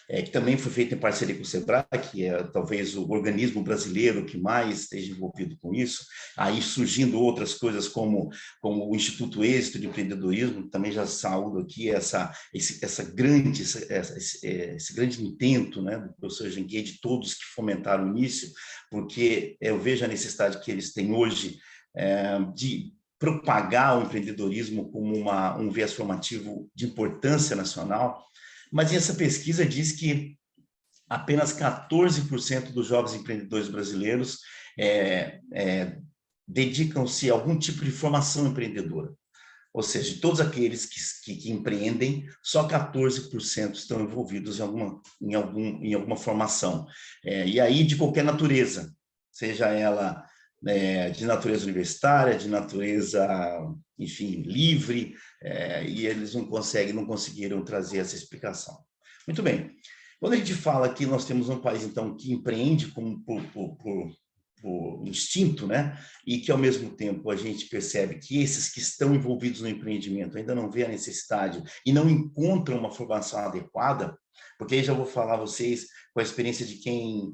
que também foi feita em parceria com o Sebrae, que é talvez o organismo brasileiro que mais esteja envolvido com isso, aí surgindo outras coisas como o Instituto Êxito de Empreendedorismo, também já saúdo aqui esse grande intento, né, do professor Janguier, de todos que fomentaram o início, porque eu vejo a necessidade que eles têm hoje de propagar o empreendedorismo como um viés formativo de importância nacional. Mas essa pesquisa diz que apenas 14% dos jovens empreendedores brasileiros dedicam-se a algum tipo de formação empreendedora. Ou seja, de todos aqueles que empreendem, só 14% estão envolvidos em alguma formação. E aí, de qualquer natureza, seja ela de natureza universitária, de natureza, enfim, livre, e eles não conseguiram trazer essa explicação. Muito bem. Quando a gente fala que nós temos um país, então, que empreende por instinto, né? E que, ao mesmo tempo, a gente percebe que esses que estão envolvidos no empreendimento ainda não vê a necessidade e não encontram uma formação adequada, porque aí já vou falar a vocês com a experiência de quem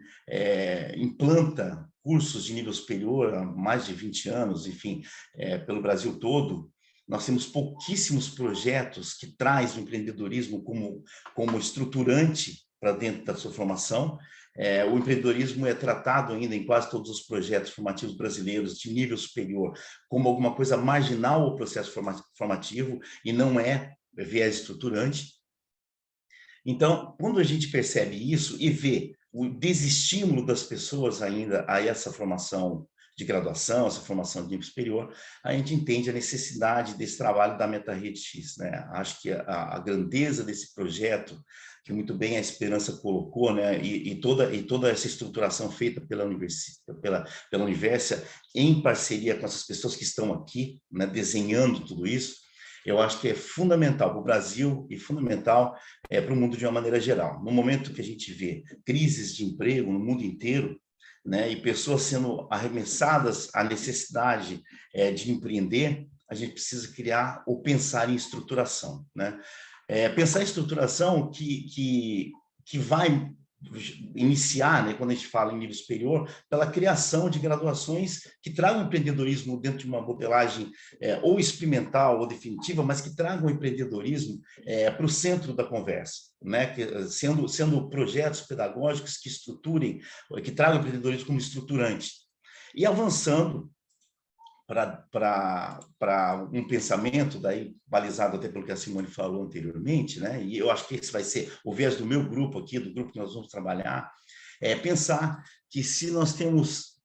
implanta cursos de nível superior há mais de 20 anos, enfim, pelo Brasil todo. Nós temos pouquíssimos projetos que traz o empreendedorismo como estruturante para dentro da sua formação. O empreendedorismo é tratado ainda em quase todos os projetos formativos brasileiros de nível superior como alguma coisa marginal ao processo formativo e não é viés estruturante. Então, quando a gente percebe isso e vê o desestímulo das pessoas ainda a essa formação de graduação, essa formação de nível superior, a gente entende a necessidade desse trabalho da Meta Rede X, né? Acho que a grandeza desse projeto, que muito bem a Esperança colocou, né? E toda essa estruturação feita pela Universia, em parceria com essas pessoas que estão aqui, né, desenhando tudo isso, eu acho que é fundamental para o Brasil e fundamental para o mundo de uma maneira geral. No momento que a gente vê crises de emprego no mundo inteiro, né, e pessoas sendo arremessadas à necessidade de empreender, a gente precisa criar ou pensar em estruturação, né? Pensar em estruturação que vai iniciar, né, quando a gente fala em nível superior, pela criação de graduações que tragam empreendedorismo dentro de uma modelagem ou experimental ou definitiva, mas que tragam empreendedorismo para o centro da conversa, né, sendo projetos pedagógicos que estruturem, que tragam empreendedorismo como estruturante. E avançando para um pensamento, daí balizado até pelo que a Simone falou anteriormente, né? E eu acho que esse vai ser o viés do meu grupo aqui, do grupo que nós vamos trabalhar, pensar que se nós temos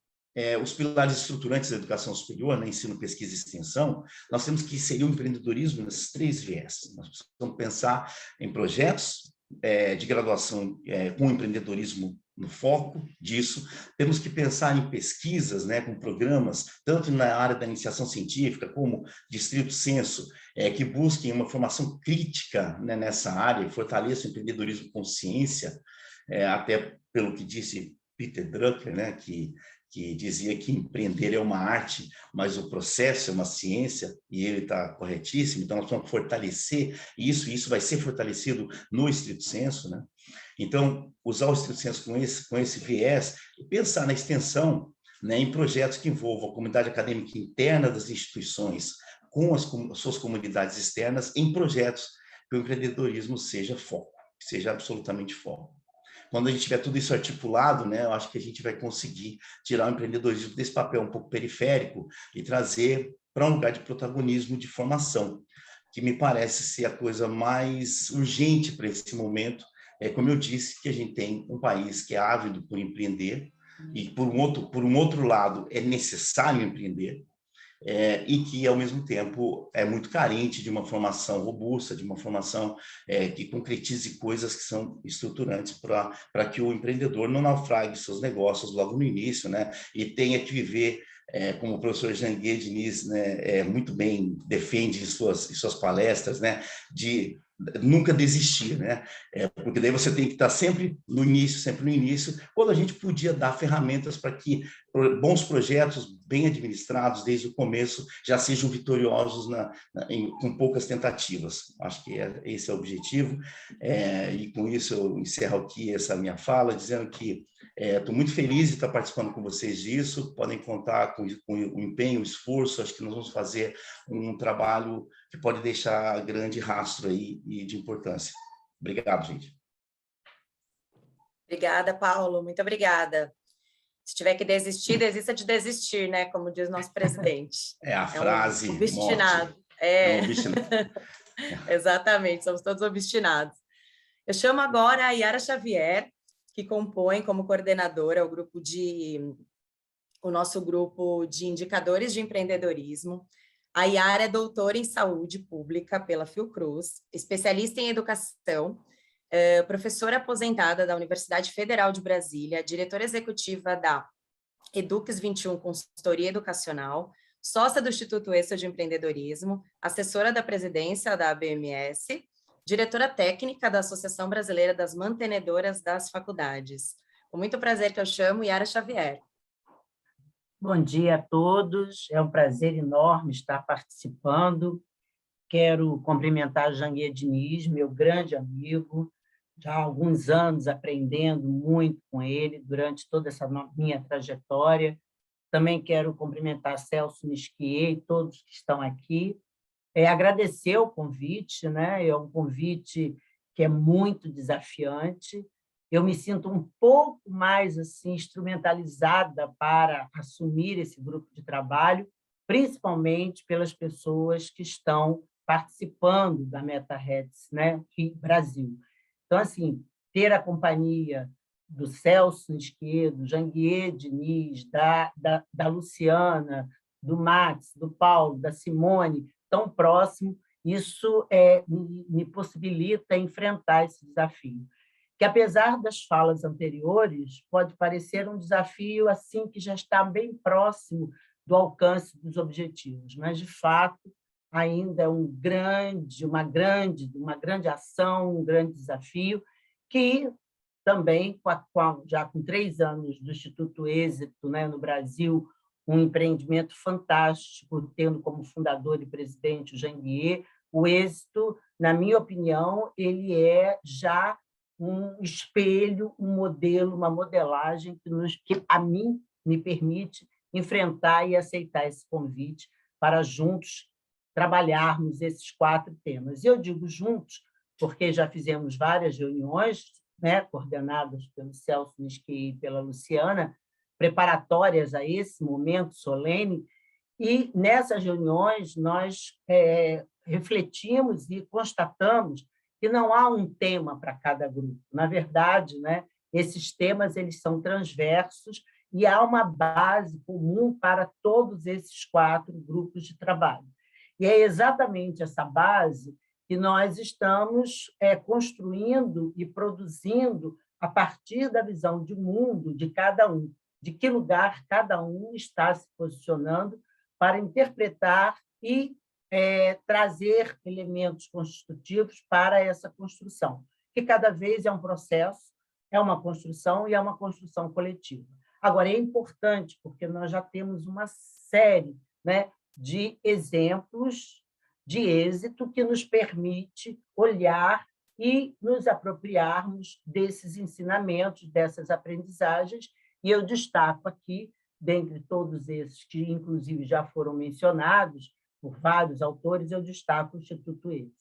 os pilares estruturantes da educação superior, né, ensino, pesquisa e extensão, nós temos que inserir o empreendedorismo nesses 3 viés. Nós precisamos pensar em projetos de graduação com empreendedorismo no foco disso, temos que pensar em pesquisas, né, com programas, tanto na área da iniciação científica, como de estrito senso, que busquem uma formação crítica, né, nessa área, e fortaleçam o empreendedorismo com ciência, até pelo que disse Peter Drucker, né, que dizia que empreender é uma arte, mas o processo é uma ciência, e ele está corretíssimo, então nós vamos fortalecer isso, e isso vai ser fortalecido no estrito senso, né? Então, usar o estrito senso com esse viés e pensar na extensão, né, em projetos que envolvam a comunidade acadêmica interna das instituições com as suas comunidades externas, em projetos que o empreendedorismo seja foco, seja absolutamente foco. Quando a gente tiver tudo isso articulado, né, eu acho que a gente vai conseguir tirar o empreendedorismo desse papel um pouco periférico e trazer para um lugar de protagonismo de formação, que me parece ser a coisa mais urgente para esse momento. Como eu disse, que a gente tem um país que é ávido por empreender e, por um outro lado, é necessário empreender, e que, ao mesmo tempo, é muito carente de uma formação robusta, de uma formação que concretize coisas que são estruturantes para que o empreendedor não naufrague seus negócios logo no início, né, e tenha que viver, como o professor Janguier Diniz, né, muito bem defende em suas palestras, né, de nunca desistir, né? Porque daí você tem que estar sempre no início, quando a gente podia dar ferramentas para que bons projetos, bem administrados desde o começo, já sejam vitoriosos com poucas tentativas. Acho que esse é o objetivo, e com isso eu encerro aqui essa minha fala, dizendo que estou muito feliz de estar participando com vocês disso, podem contar com o empenho, o esforço, acho que nós vamos fazer um trabalho que pode deixar grande rastro aí e de importância. Obrigado, gente. Obrigada, Paulo, muito obrigada. Se tiver que desistir, desista de desistir, né? Como diz nosso presidente. A frase obstinado. Obstinado. Exatamente, somos todos obstinados. Eu chamo agora a Yara Xavier, que compõe como coordenadora o nosso grupo de indicadores de empreendedorismo. A Yara é doutora em saúde pública pela Fiocruz, especialista em educação, professora aposentada da Universidade Federal de Brasília, diretora executiva da Edux 21 Consultoria Educacional, sócia do Instituto ESA de Empreendedorismo, assessora da presidência da ABMS, diretora técnica da Associação Brasileira das Mantenedoras das Faculdades. Com muito prazer que eu chamo Yara Xavier. Bom dia a todos, é um prazer enorme estar participando. Quero cumprimentar Janguier Diniz, meu grande amigo, já há alguns anos aprendendo muito com ele durante toda essa minha trajetória. Também quero cumprimentar Celso Nisquier e todos que estão aqui. Agradecer o convite, né? É um convite que é muito desafiante. Eu me sinto um pouco mais assim, instrumentalizada para assumir esse grupo de trabalho, principalmente pelas pessoas que estão participando da MetaHeads, né, aqui no Brasil. Então, assim, ter a companhia do Celso Nisquier, do Janguier Diniz, da Luciana, do Max, do Paulo, da Simone, tão próximo, isso me possibilita enfrentar esse desafio. Que, apesar das falas anteriores, pode parecer um desafio assim que já está bem próximo do alcance dos objetivos, mas, de fato, ainda é uma grande ação, um grande desafio, que também, já com 3 anos do Instituto Êxito, né, no Brasil, um empreendimento fantástico, tendo como fundador e presidente o Janguier, o Êxito, na minha opinião, ele é já um espelho, um modelo, uma modelagem que a mim me permite enfrentar e aceitar esse convite para juntos trabalharmos esses 4 temas. Eu digo juntos porque já fizemos várias reuniões, né, coordenadas pelo Celso Nisquet e pela Luciana, preparatórias a esse momento solene, e nessas reuniões nós refletimos e constatamos que não há um tema para cada grupo. Na verdade, né, esses temas eles são transversos e há uma base comum para todos esses 4 grupos de trabalho. E é exatamente essa base que nós estamos construindo e produzindo a partir da visão de mundo de cada um, de que lugar cada um está se posicionando para interpretar e trazer elementos constitutivos para essa construção, que cada vez é um processo, é uma construção e é uma construção coletiva. Agora, é importante, porque nós já temos uma série, né, de exemplos de êxito que nos permite olhar e nos apropriarmos desses ensinamentos, dessas aprendizagens, e eu destaco aqui, dentre todos esses que, inclusive, já foram mencionados por vários autores, eu destaco o Instituto ESE.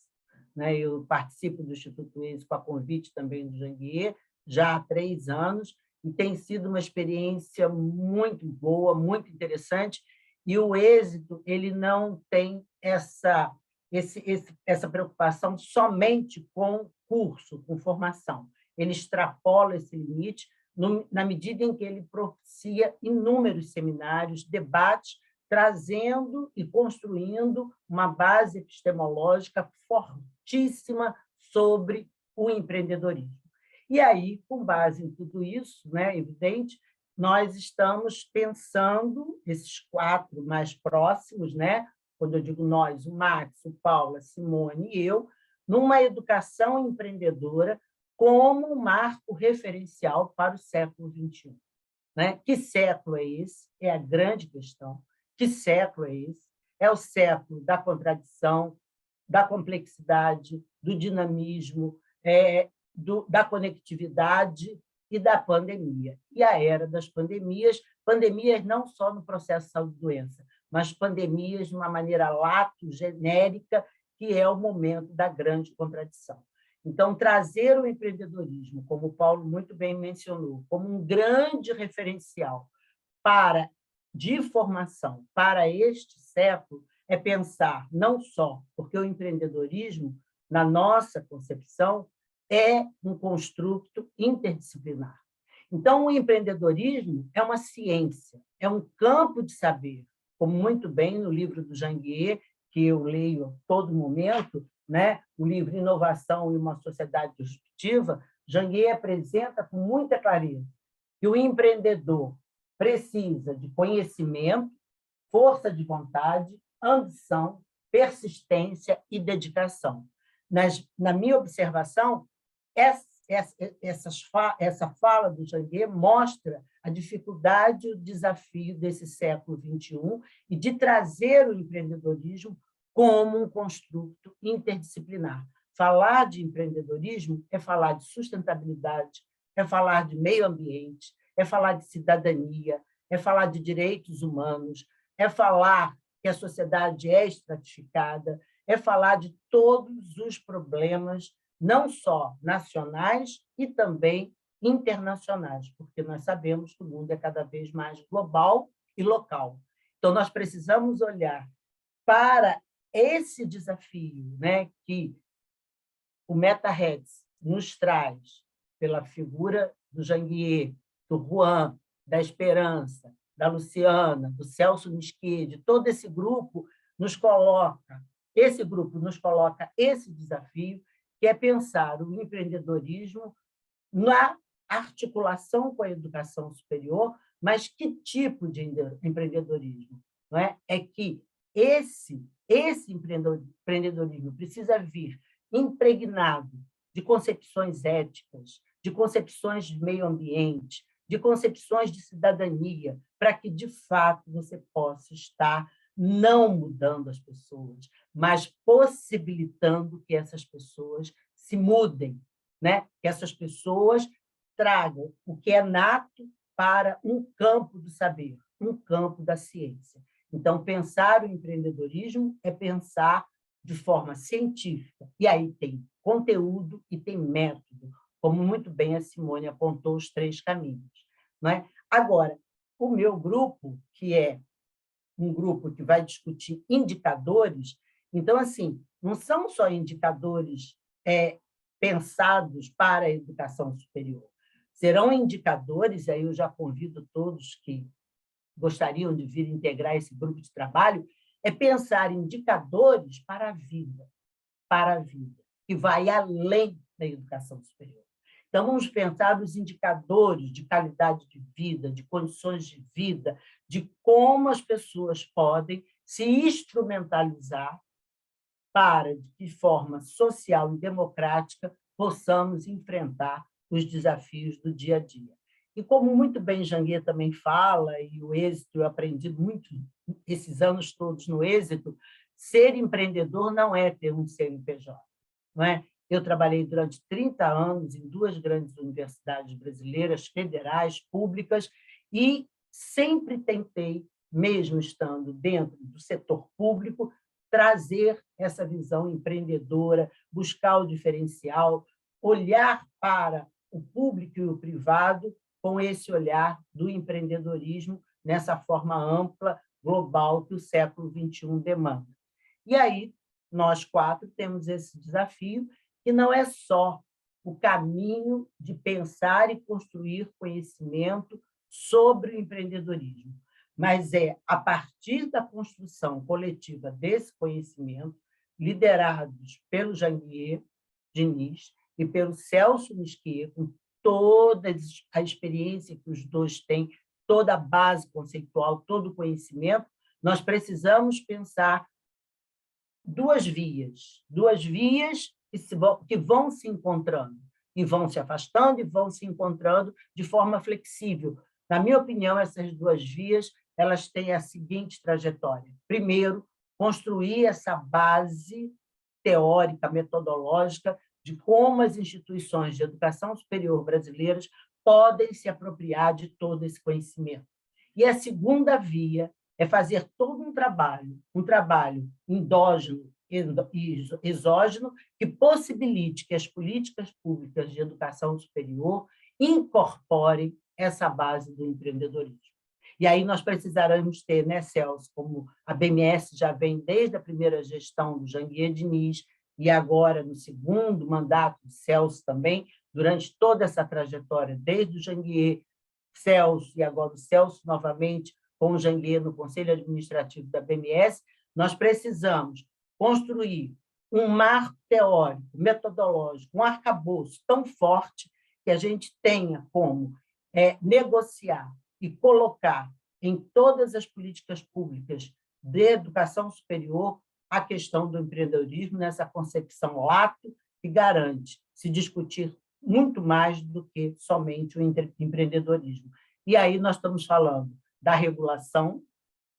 Eu participo do Instituto ESE com a convite também do Janguier, já há 3 anos, e tem sido uma experiência muito boa, muito interessante, e o êxito ele não tem essa preocupação somente com curso, com formação. Ele extrapola esse limite na medida em que ele propicia inúmeros seminários, debates, trazendo e construindo uma base epistemológica fortíssima sobre o empreendedorismo. E aí, com base em tudo isso, né, evidente, nós estamos pensando, esses 4 mais próximos, né, quando eu digo nós, o Max, o Paulo, a Simone e eu, numa educação empreendedora como um marco referencial para o século XXI. Né? Que século é esse? É a grande questão. Que século é esse? É o século da contradição, da complexidade, do dinamismo, da conectividade e da pandemia. E a era das pandemias não só no processo de saúde-doença, mas pandemias de uma maneira lato, genérica, que é o momento da grande contradição. Então, trazer o empreendedorismo, como o Paulo muito bem mencionou, como um grande referencial de formação para este século, é pensar não só, porque o empreendedorismo, na nossa concepção, é um construto interdisciplinar. Então, o empreendedorismo é uma ciência, é um campo de saber, como muito bem no livro do Janguier, que eu leio a todo momento, né? O livro Inovação e uma Sociedade Disruptiva, Janguier apresenta com muita clareza que o empreendedor precisa de conhecimento, força de vontade, ambição, persistência e dedicação. Na minha observação, essa fala do Janguier mostra a dificuldade e o desafio desse século XXI e de trazer o empreendedorismo como um construto interdisciplinar. Falar de empreendedorismo é falar de sustentabilidade, é falar de meio ambiente, é falar de cidadania, é falar de direitos humanos, é falar que a sociedade é estratificada, é falar de todos os problemas, não só nacionais e também internacionais, porque nós sabemos que o mundo é cada vez mais global e local. Então, nós precisamos olhar para esse desafio, né, que o MetaRedes nos traz pela figura do Janguier, do Juan, da Esperança, da Luciana, do Celso Nisquet, de todo esse grupo nos coloca esse desafio, que é pensar o empreendedorismo na articulação com a educação superior, mas que tipo de empreendedorismo? Não é? É que esse empreendedorismo precisa vir impregnado de concepções éticas, de concepções de meio ambiente, de concepções de cidadania, para que, de fato, você possa estar não mudando as pessoas, mas possibilitando que essas pessoas se mudem, né? Que essas pessoas tragam o que é nato para um campo do saber, um campo da ciência. Então, pensar o empreendedorismo é pensar de forma científica. E aí tem conteúdo e tem método, como muito bem a Simone apontou os 3 caminhos. Não é? Agora, o meu grupo, que é um grupo que vai discutir indicadores, então, assim, não são só indicadores pensados para a educação superior. Serão indicadores, aí eu já convido todos que gostariam de vir integrar esse grupo de trabalho, é pensar em indicadores para a vida, que vai além da educação superior. Então, vamos pensar nos indicadores de qualidade de vida, de condições de vida, de como as pessoas podem se instrumentalizar para, de forma social e democrática, possamos enfrentar os desafios do dia a dia. E como muito bem Janguier também fala, e o êxito, eu aprendi muito esses anos todos no êxito, ser empreendedor não é ter um CNPJ. Não é? Eu trabalhei durante 30 anos em 2 grandes universidades brasileiras, federais, públicas, e sempre tentei, mesmo estando dentro do setor público, trazer essa visão empreendedora, buscar o diferencial, olhar para o público e o privado com esse olhar do empreendedorismo nessa forma ampla, global, que o século XXI demanda. E aí, nós 4 temos esse desafio, que não é só o caminho de pensar e construir conhecimento sobre o empreendedorismo, mas é, a partir da construção coletiva desse conhecimento, liderados pelo Janguier Diniz e pelo Celso Nisquier, com toda a experiência que os 2 têm, toda a base conceitual, todo o conhecimento, nós precisamos pensar 2 vias que vão se encontrando, e vão se afastando e vão se encontrando de forma flexível. Na minha opinião, essas 2 vias elas têm a seguinte trajetória. Primeiro, construir essa base teórica, metodológica, de como as instituições de educação superior brasileiras podem se apropriar de todo esse conhecimento. E a segunda via é fazer todo um trabalho endógeno e exógeno, que possibilite que as políticas públicas de educação superior incorporem essa base do empreendedorismo. E aí nós precisaremos ter, né, Celso, como a BMS já vem desde a primeira gestão do Janguier Diniz, e agora no segundo mandato do Celso também, durante toda essa trajetória, desde o Janguier, Celso, e agora o Celso novamente, com o Janguier no Conselho Administrativo da BMS, nós precisamos construir um marco teórico, metodológico, um arcabouço tão forte que a gente tenha como negociar e colocar em todas as políticas públicas de educação superior a questão do empreendedorismo nessa concepção lato que garante se discutir muito mais do que somente o empreendedorismo. E aí nós estamos falando da regulação,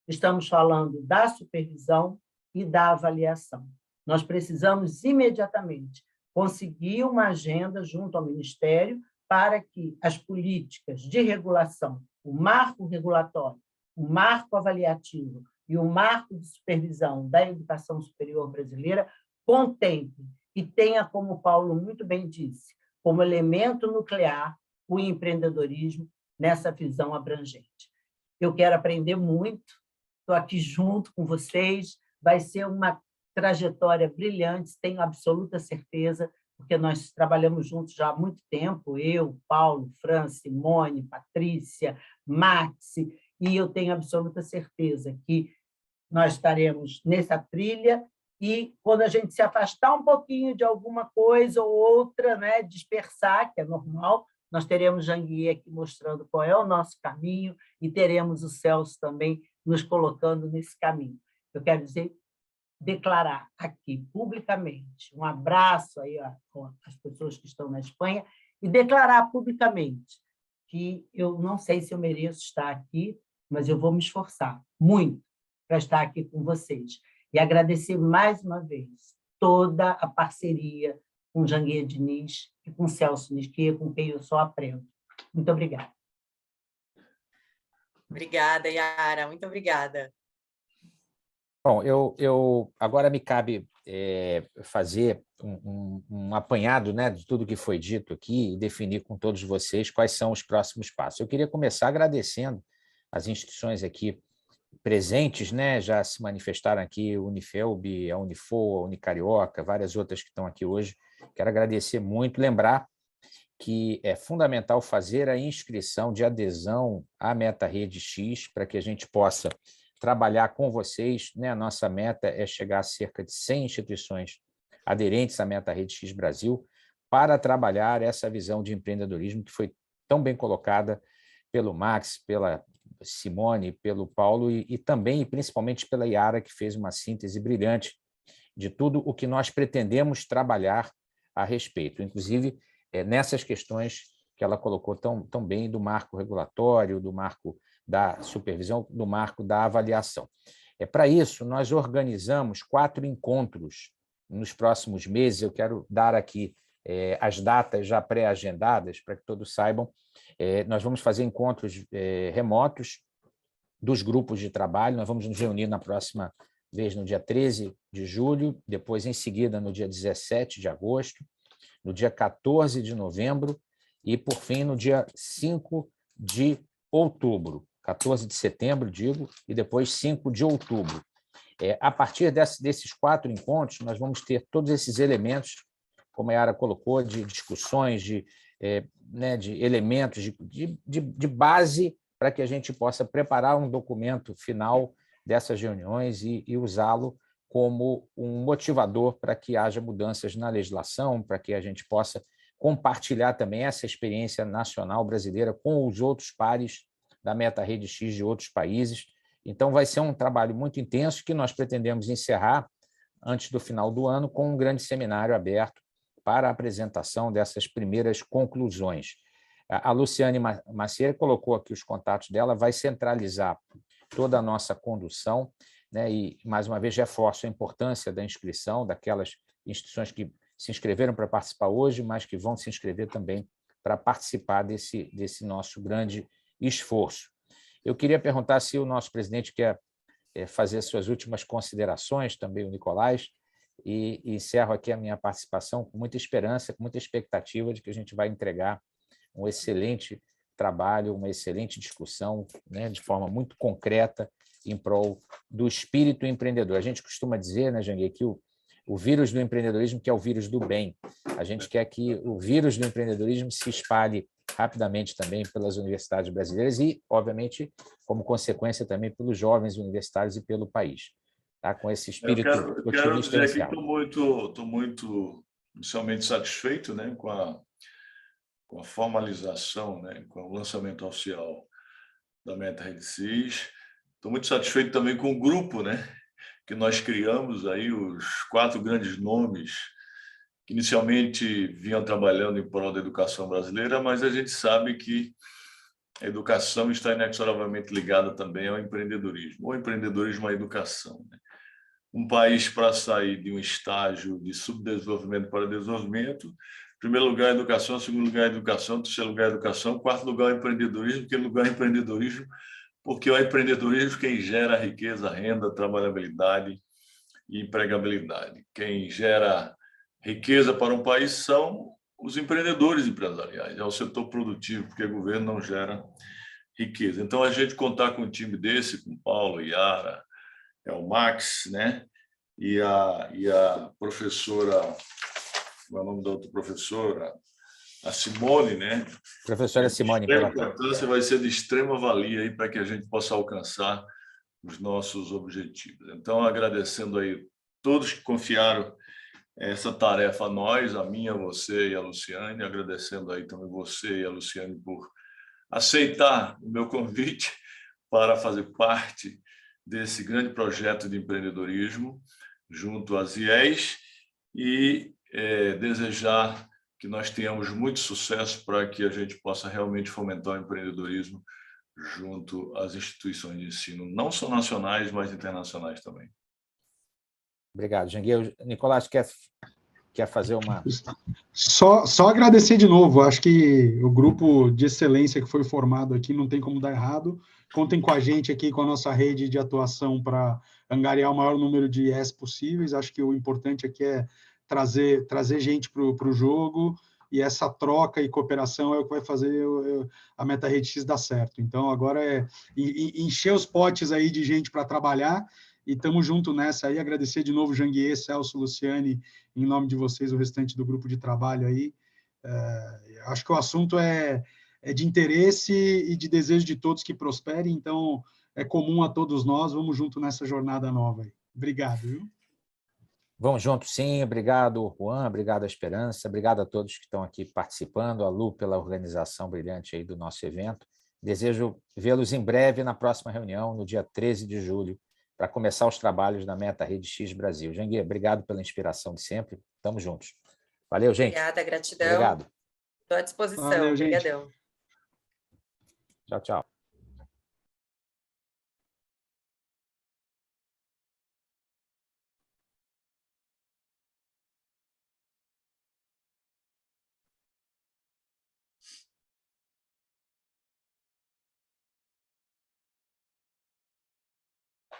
estamos falando da supervisão e da avaliação. Nós precisamos imediatamente conseguir uma agenda junto ao Ministério para que as políticas de regulação, o marco regulatório, o marco avaliativo e o marco de supervisão da educação superior brasileira contemplem e tenha, como o Paulo muito bem disse, como elemento nuclear o empreendedorismo nessa visão abrangente. Eu quero aprender muito, estou aqui junto com vocês, vai ser uma trajetória brilhante, tenho absoluta certeza, porque nós trabalhamos juntos já há muito tempo, eu, Paulo, Fran, Simone, Patrícia, Maxi, e eu tenho absoluta certeza que nós estaremos nessa trilha e, quando a gente se afastar um pouquinho de alguma coisa ou outra, né, dispersar, que é normal, nós teremos Janguier aqui mostrando qual é o nosso caminho e teremos o Celso também nos colocando nesse caminho. Eu quero dizer, declarar aqui publicamente um abraço aí às pessoas que estão na Espanha e declarar publicamente que eu não sei se eu mereço estar aqui, mas eu vou me esforçar muito para estar aqui com vocês. E agradecer mais uma vez toda a parceria, com Janguier Diniz e com Celso Nisquier, com quem eu só aprendo. Muito obrigada. Obrigada, Yara, muito obrigada. Bom, agora me cabe fazer um apanhado, né, de tudo que foi dito aqui e definir com todos vocês quais são os próximos passos. Eu queria começar agradecendo as instituições aqui presentes, né, já se manifestaram aqui, o Unifelb, a Unifor, a Unicarioca, várias outras que estão aqui hoje. Quero agradecer muito, lembrar que é fundamental fazer a inscrição de adesão à Meta Rede X para que a gente possa trabalhar com vocês, né? A nossa meta é chegar a cerca de 100 instituições aderentes à Meta Rede X Brasil para trabalhar essa visão de empreendedorismo que foi tão bem colocada pelo Max, pela Simone, pelo Paulo e também e principalmente pela Yara, que fez uma síntese brilhante de tudo o que nós pretendemos trabalhar a respeito, inclusive nessas questões que ela colocou tão bem do marco regulatório, do marco da supervisão, do marco da avaliação. Para isso, nós organizamos 4 encontros nos próximos meses. Eu quero dar aqui as datas já pré-agendadas, para que todos saibam. Nós vamos fazer encontros remotos dos grupos de trabalho. Nós vamos nos reunir na próxima vez, no dia 13 de julho, depois, em seguida, no dia 17 de agosto, no dia 14 de novembro e, por fim, no dia 5 de outubro. 14 de setembro, digo, e depois 5 de outubro. A partir desses 4 encontros, nós vamos ter todos esses elementos, como a Yara colocou, de discussões, de elementos, de base para que a gente possa preparar um documento final dessas reuniões e usá-lo como um motivador para que haja mudanças na legislação, para que a gente possa compartilhar também essa experiência nacional brasileira com os outros pares da Meta Rede X de outros países. Então, vai ser um trabalho muito intenso que nós pretendemos encerrar antes do final do ano com um grande seminário aberto para a apresentação dessas primeiras conclusões. A Luciane Macieira colocou aqui os contatos dela, vai centralizar toda a nossa condução, né? E, mais uma vez, reforço a importância da inscrição daquelas instituições que se inscreveram para participar hoje, mas que vão se inscrever também para participar desse nosso grande esforço. Eu queria perguntar se o nosso presidente quer fazer suas últimas considerações, também o Nicolás, e encerro aqui a minha participação com muita esperança, com muita expectativa de que a gente vai entregar um excelente trabalho, uma excelente discussão, né, de forma muito concreta, em prol do espírito empreendedor. A gente costuma dizer, né, Janguier, que o vírus do empreendedorismo que é o vírus do bem. A gente quer que o vírus do empreendedorismo se espalhe rapidamente também pelas universidades brasileiras e, obviamente, como consequência também pelos jovens universitários e pelo país. Tá? Com esse espírito otimista. Quero dizer aqui que estou muito inicialmente satisfeito, né, com a formalização, né, com o lançamento oficial da Meta Rede X. Estou muito satisfeito também com o grupo, né, que nós criamos, aí, os 4 grandes nomes que inicialmente vinham trabalhando em prol da educação brasileira, mas a gente sabe que a educação está inexoravelmente ligada também ao empreendedorismo, ou empreendedorismo à educação, né? Um país, para sair de um estágio de subdesenvolvimento para desenvolvimento, em primeiro lugar, a educação, em segundo lugar, a educação, em terceiro lugar, a educação, em quarto lugar, o empreendedorismo, em quinto lugar, o empreendedorismo, porque é o empreendedorismo quem gera riqueza, renda, trabalhabilidade e empregabilidade. Quem gera riqueza para um país são os empreendedores empresariais, é o setor produtivo, porque o governo não gera riqueza. Então, a gente contar com um time desse, com Paulo, Yara, o Max, né? E a professora, qual é o nome da outra professora? A Simone, né? Professora Simone. A importância vai ser de extrema valia aí para que a gente possa alcançar os nossos objetivos. Então, agradecendo aí todos que confiaram essa tarefa a nós, a mim, a você e a Luciane, agradecendo aí também você e a Luciane por aceitar o meu convite para fazer parte desse grande projeto de empreendedorismo junto às IES e desejar que nós tenhamos muito sucesso para que a gente possa realmente fomentar o empreendedorismo junto às instituições de ensino, não só nacionais, mas internacionais também. Obrigado, Janguier. Nicolás, quer quer fazer uma... Só agradecer de novo. Acho que o grupo de excelência que foi formado aqui não tem como dar errado. Contem com a gente aqui, com a nossa rede de atuação para angariar o maior número de IES possíveis. Acho que o importante aqui é trazer gente para o jogo, e essa troca e cooperação é o que vai fazer a MetaRede X dar certo. Então, agora é encher os potes aí de gente para trabalhar, e estamos juntos nessa aí. Agradecer de novo, Janguier, Celso, Luciane, em nome de vocês, o restante do grupo de trabalho aí. Acho que o assunto é de interesse e de desejo de todos que prosperem, então é comum a todos nós. Vamos junto nessa jornada nova aí. Obrigado, viu? Vamos juntos, sim. Obrigado, Juan. Obrigado, Esperança. Obrigado a todos que estão aqui participando, a Lu pela organização brilhante aí do nosso evento. Desejo vê-los em breve na próxima reunião, no dia 13 de julho, para começar os trabalhos da MetaRede X Brasil. Janguier, obrigado pela inspiração de sempre. Estamos juntos. Valeu, gente. Obrigada, gratidão. Obrigado. Estou à disposição. Valeu, gente. Obrigadão. Tchau, tchau.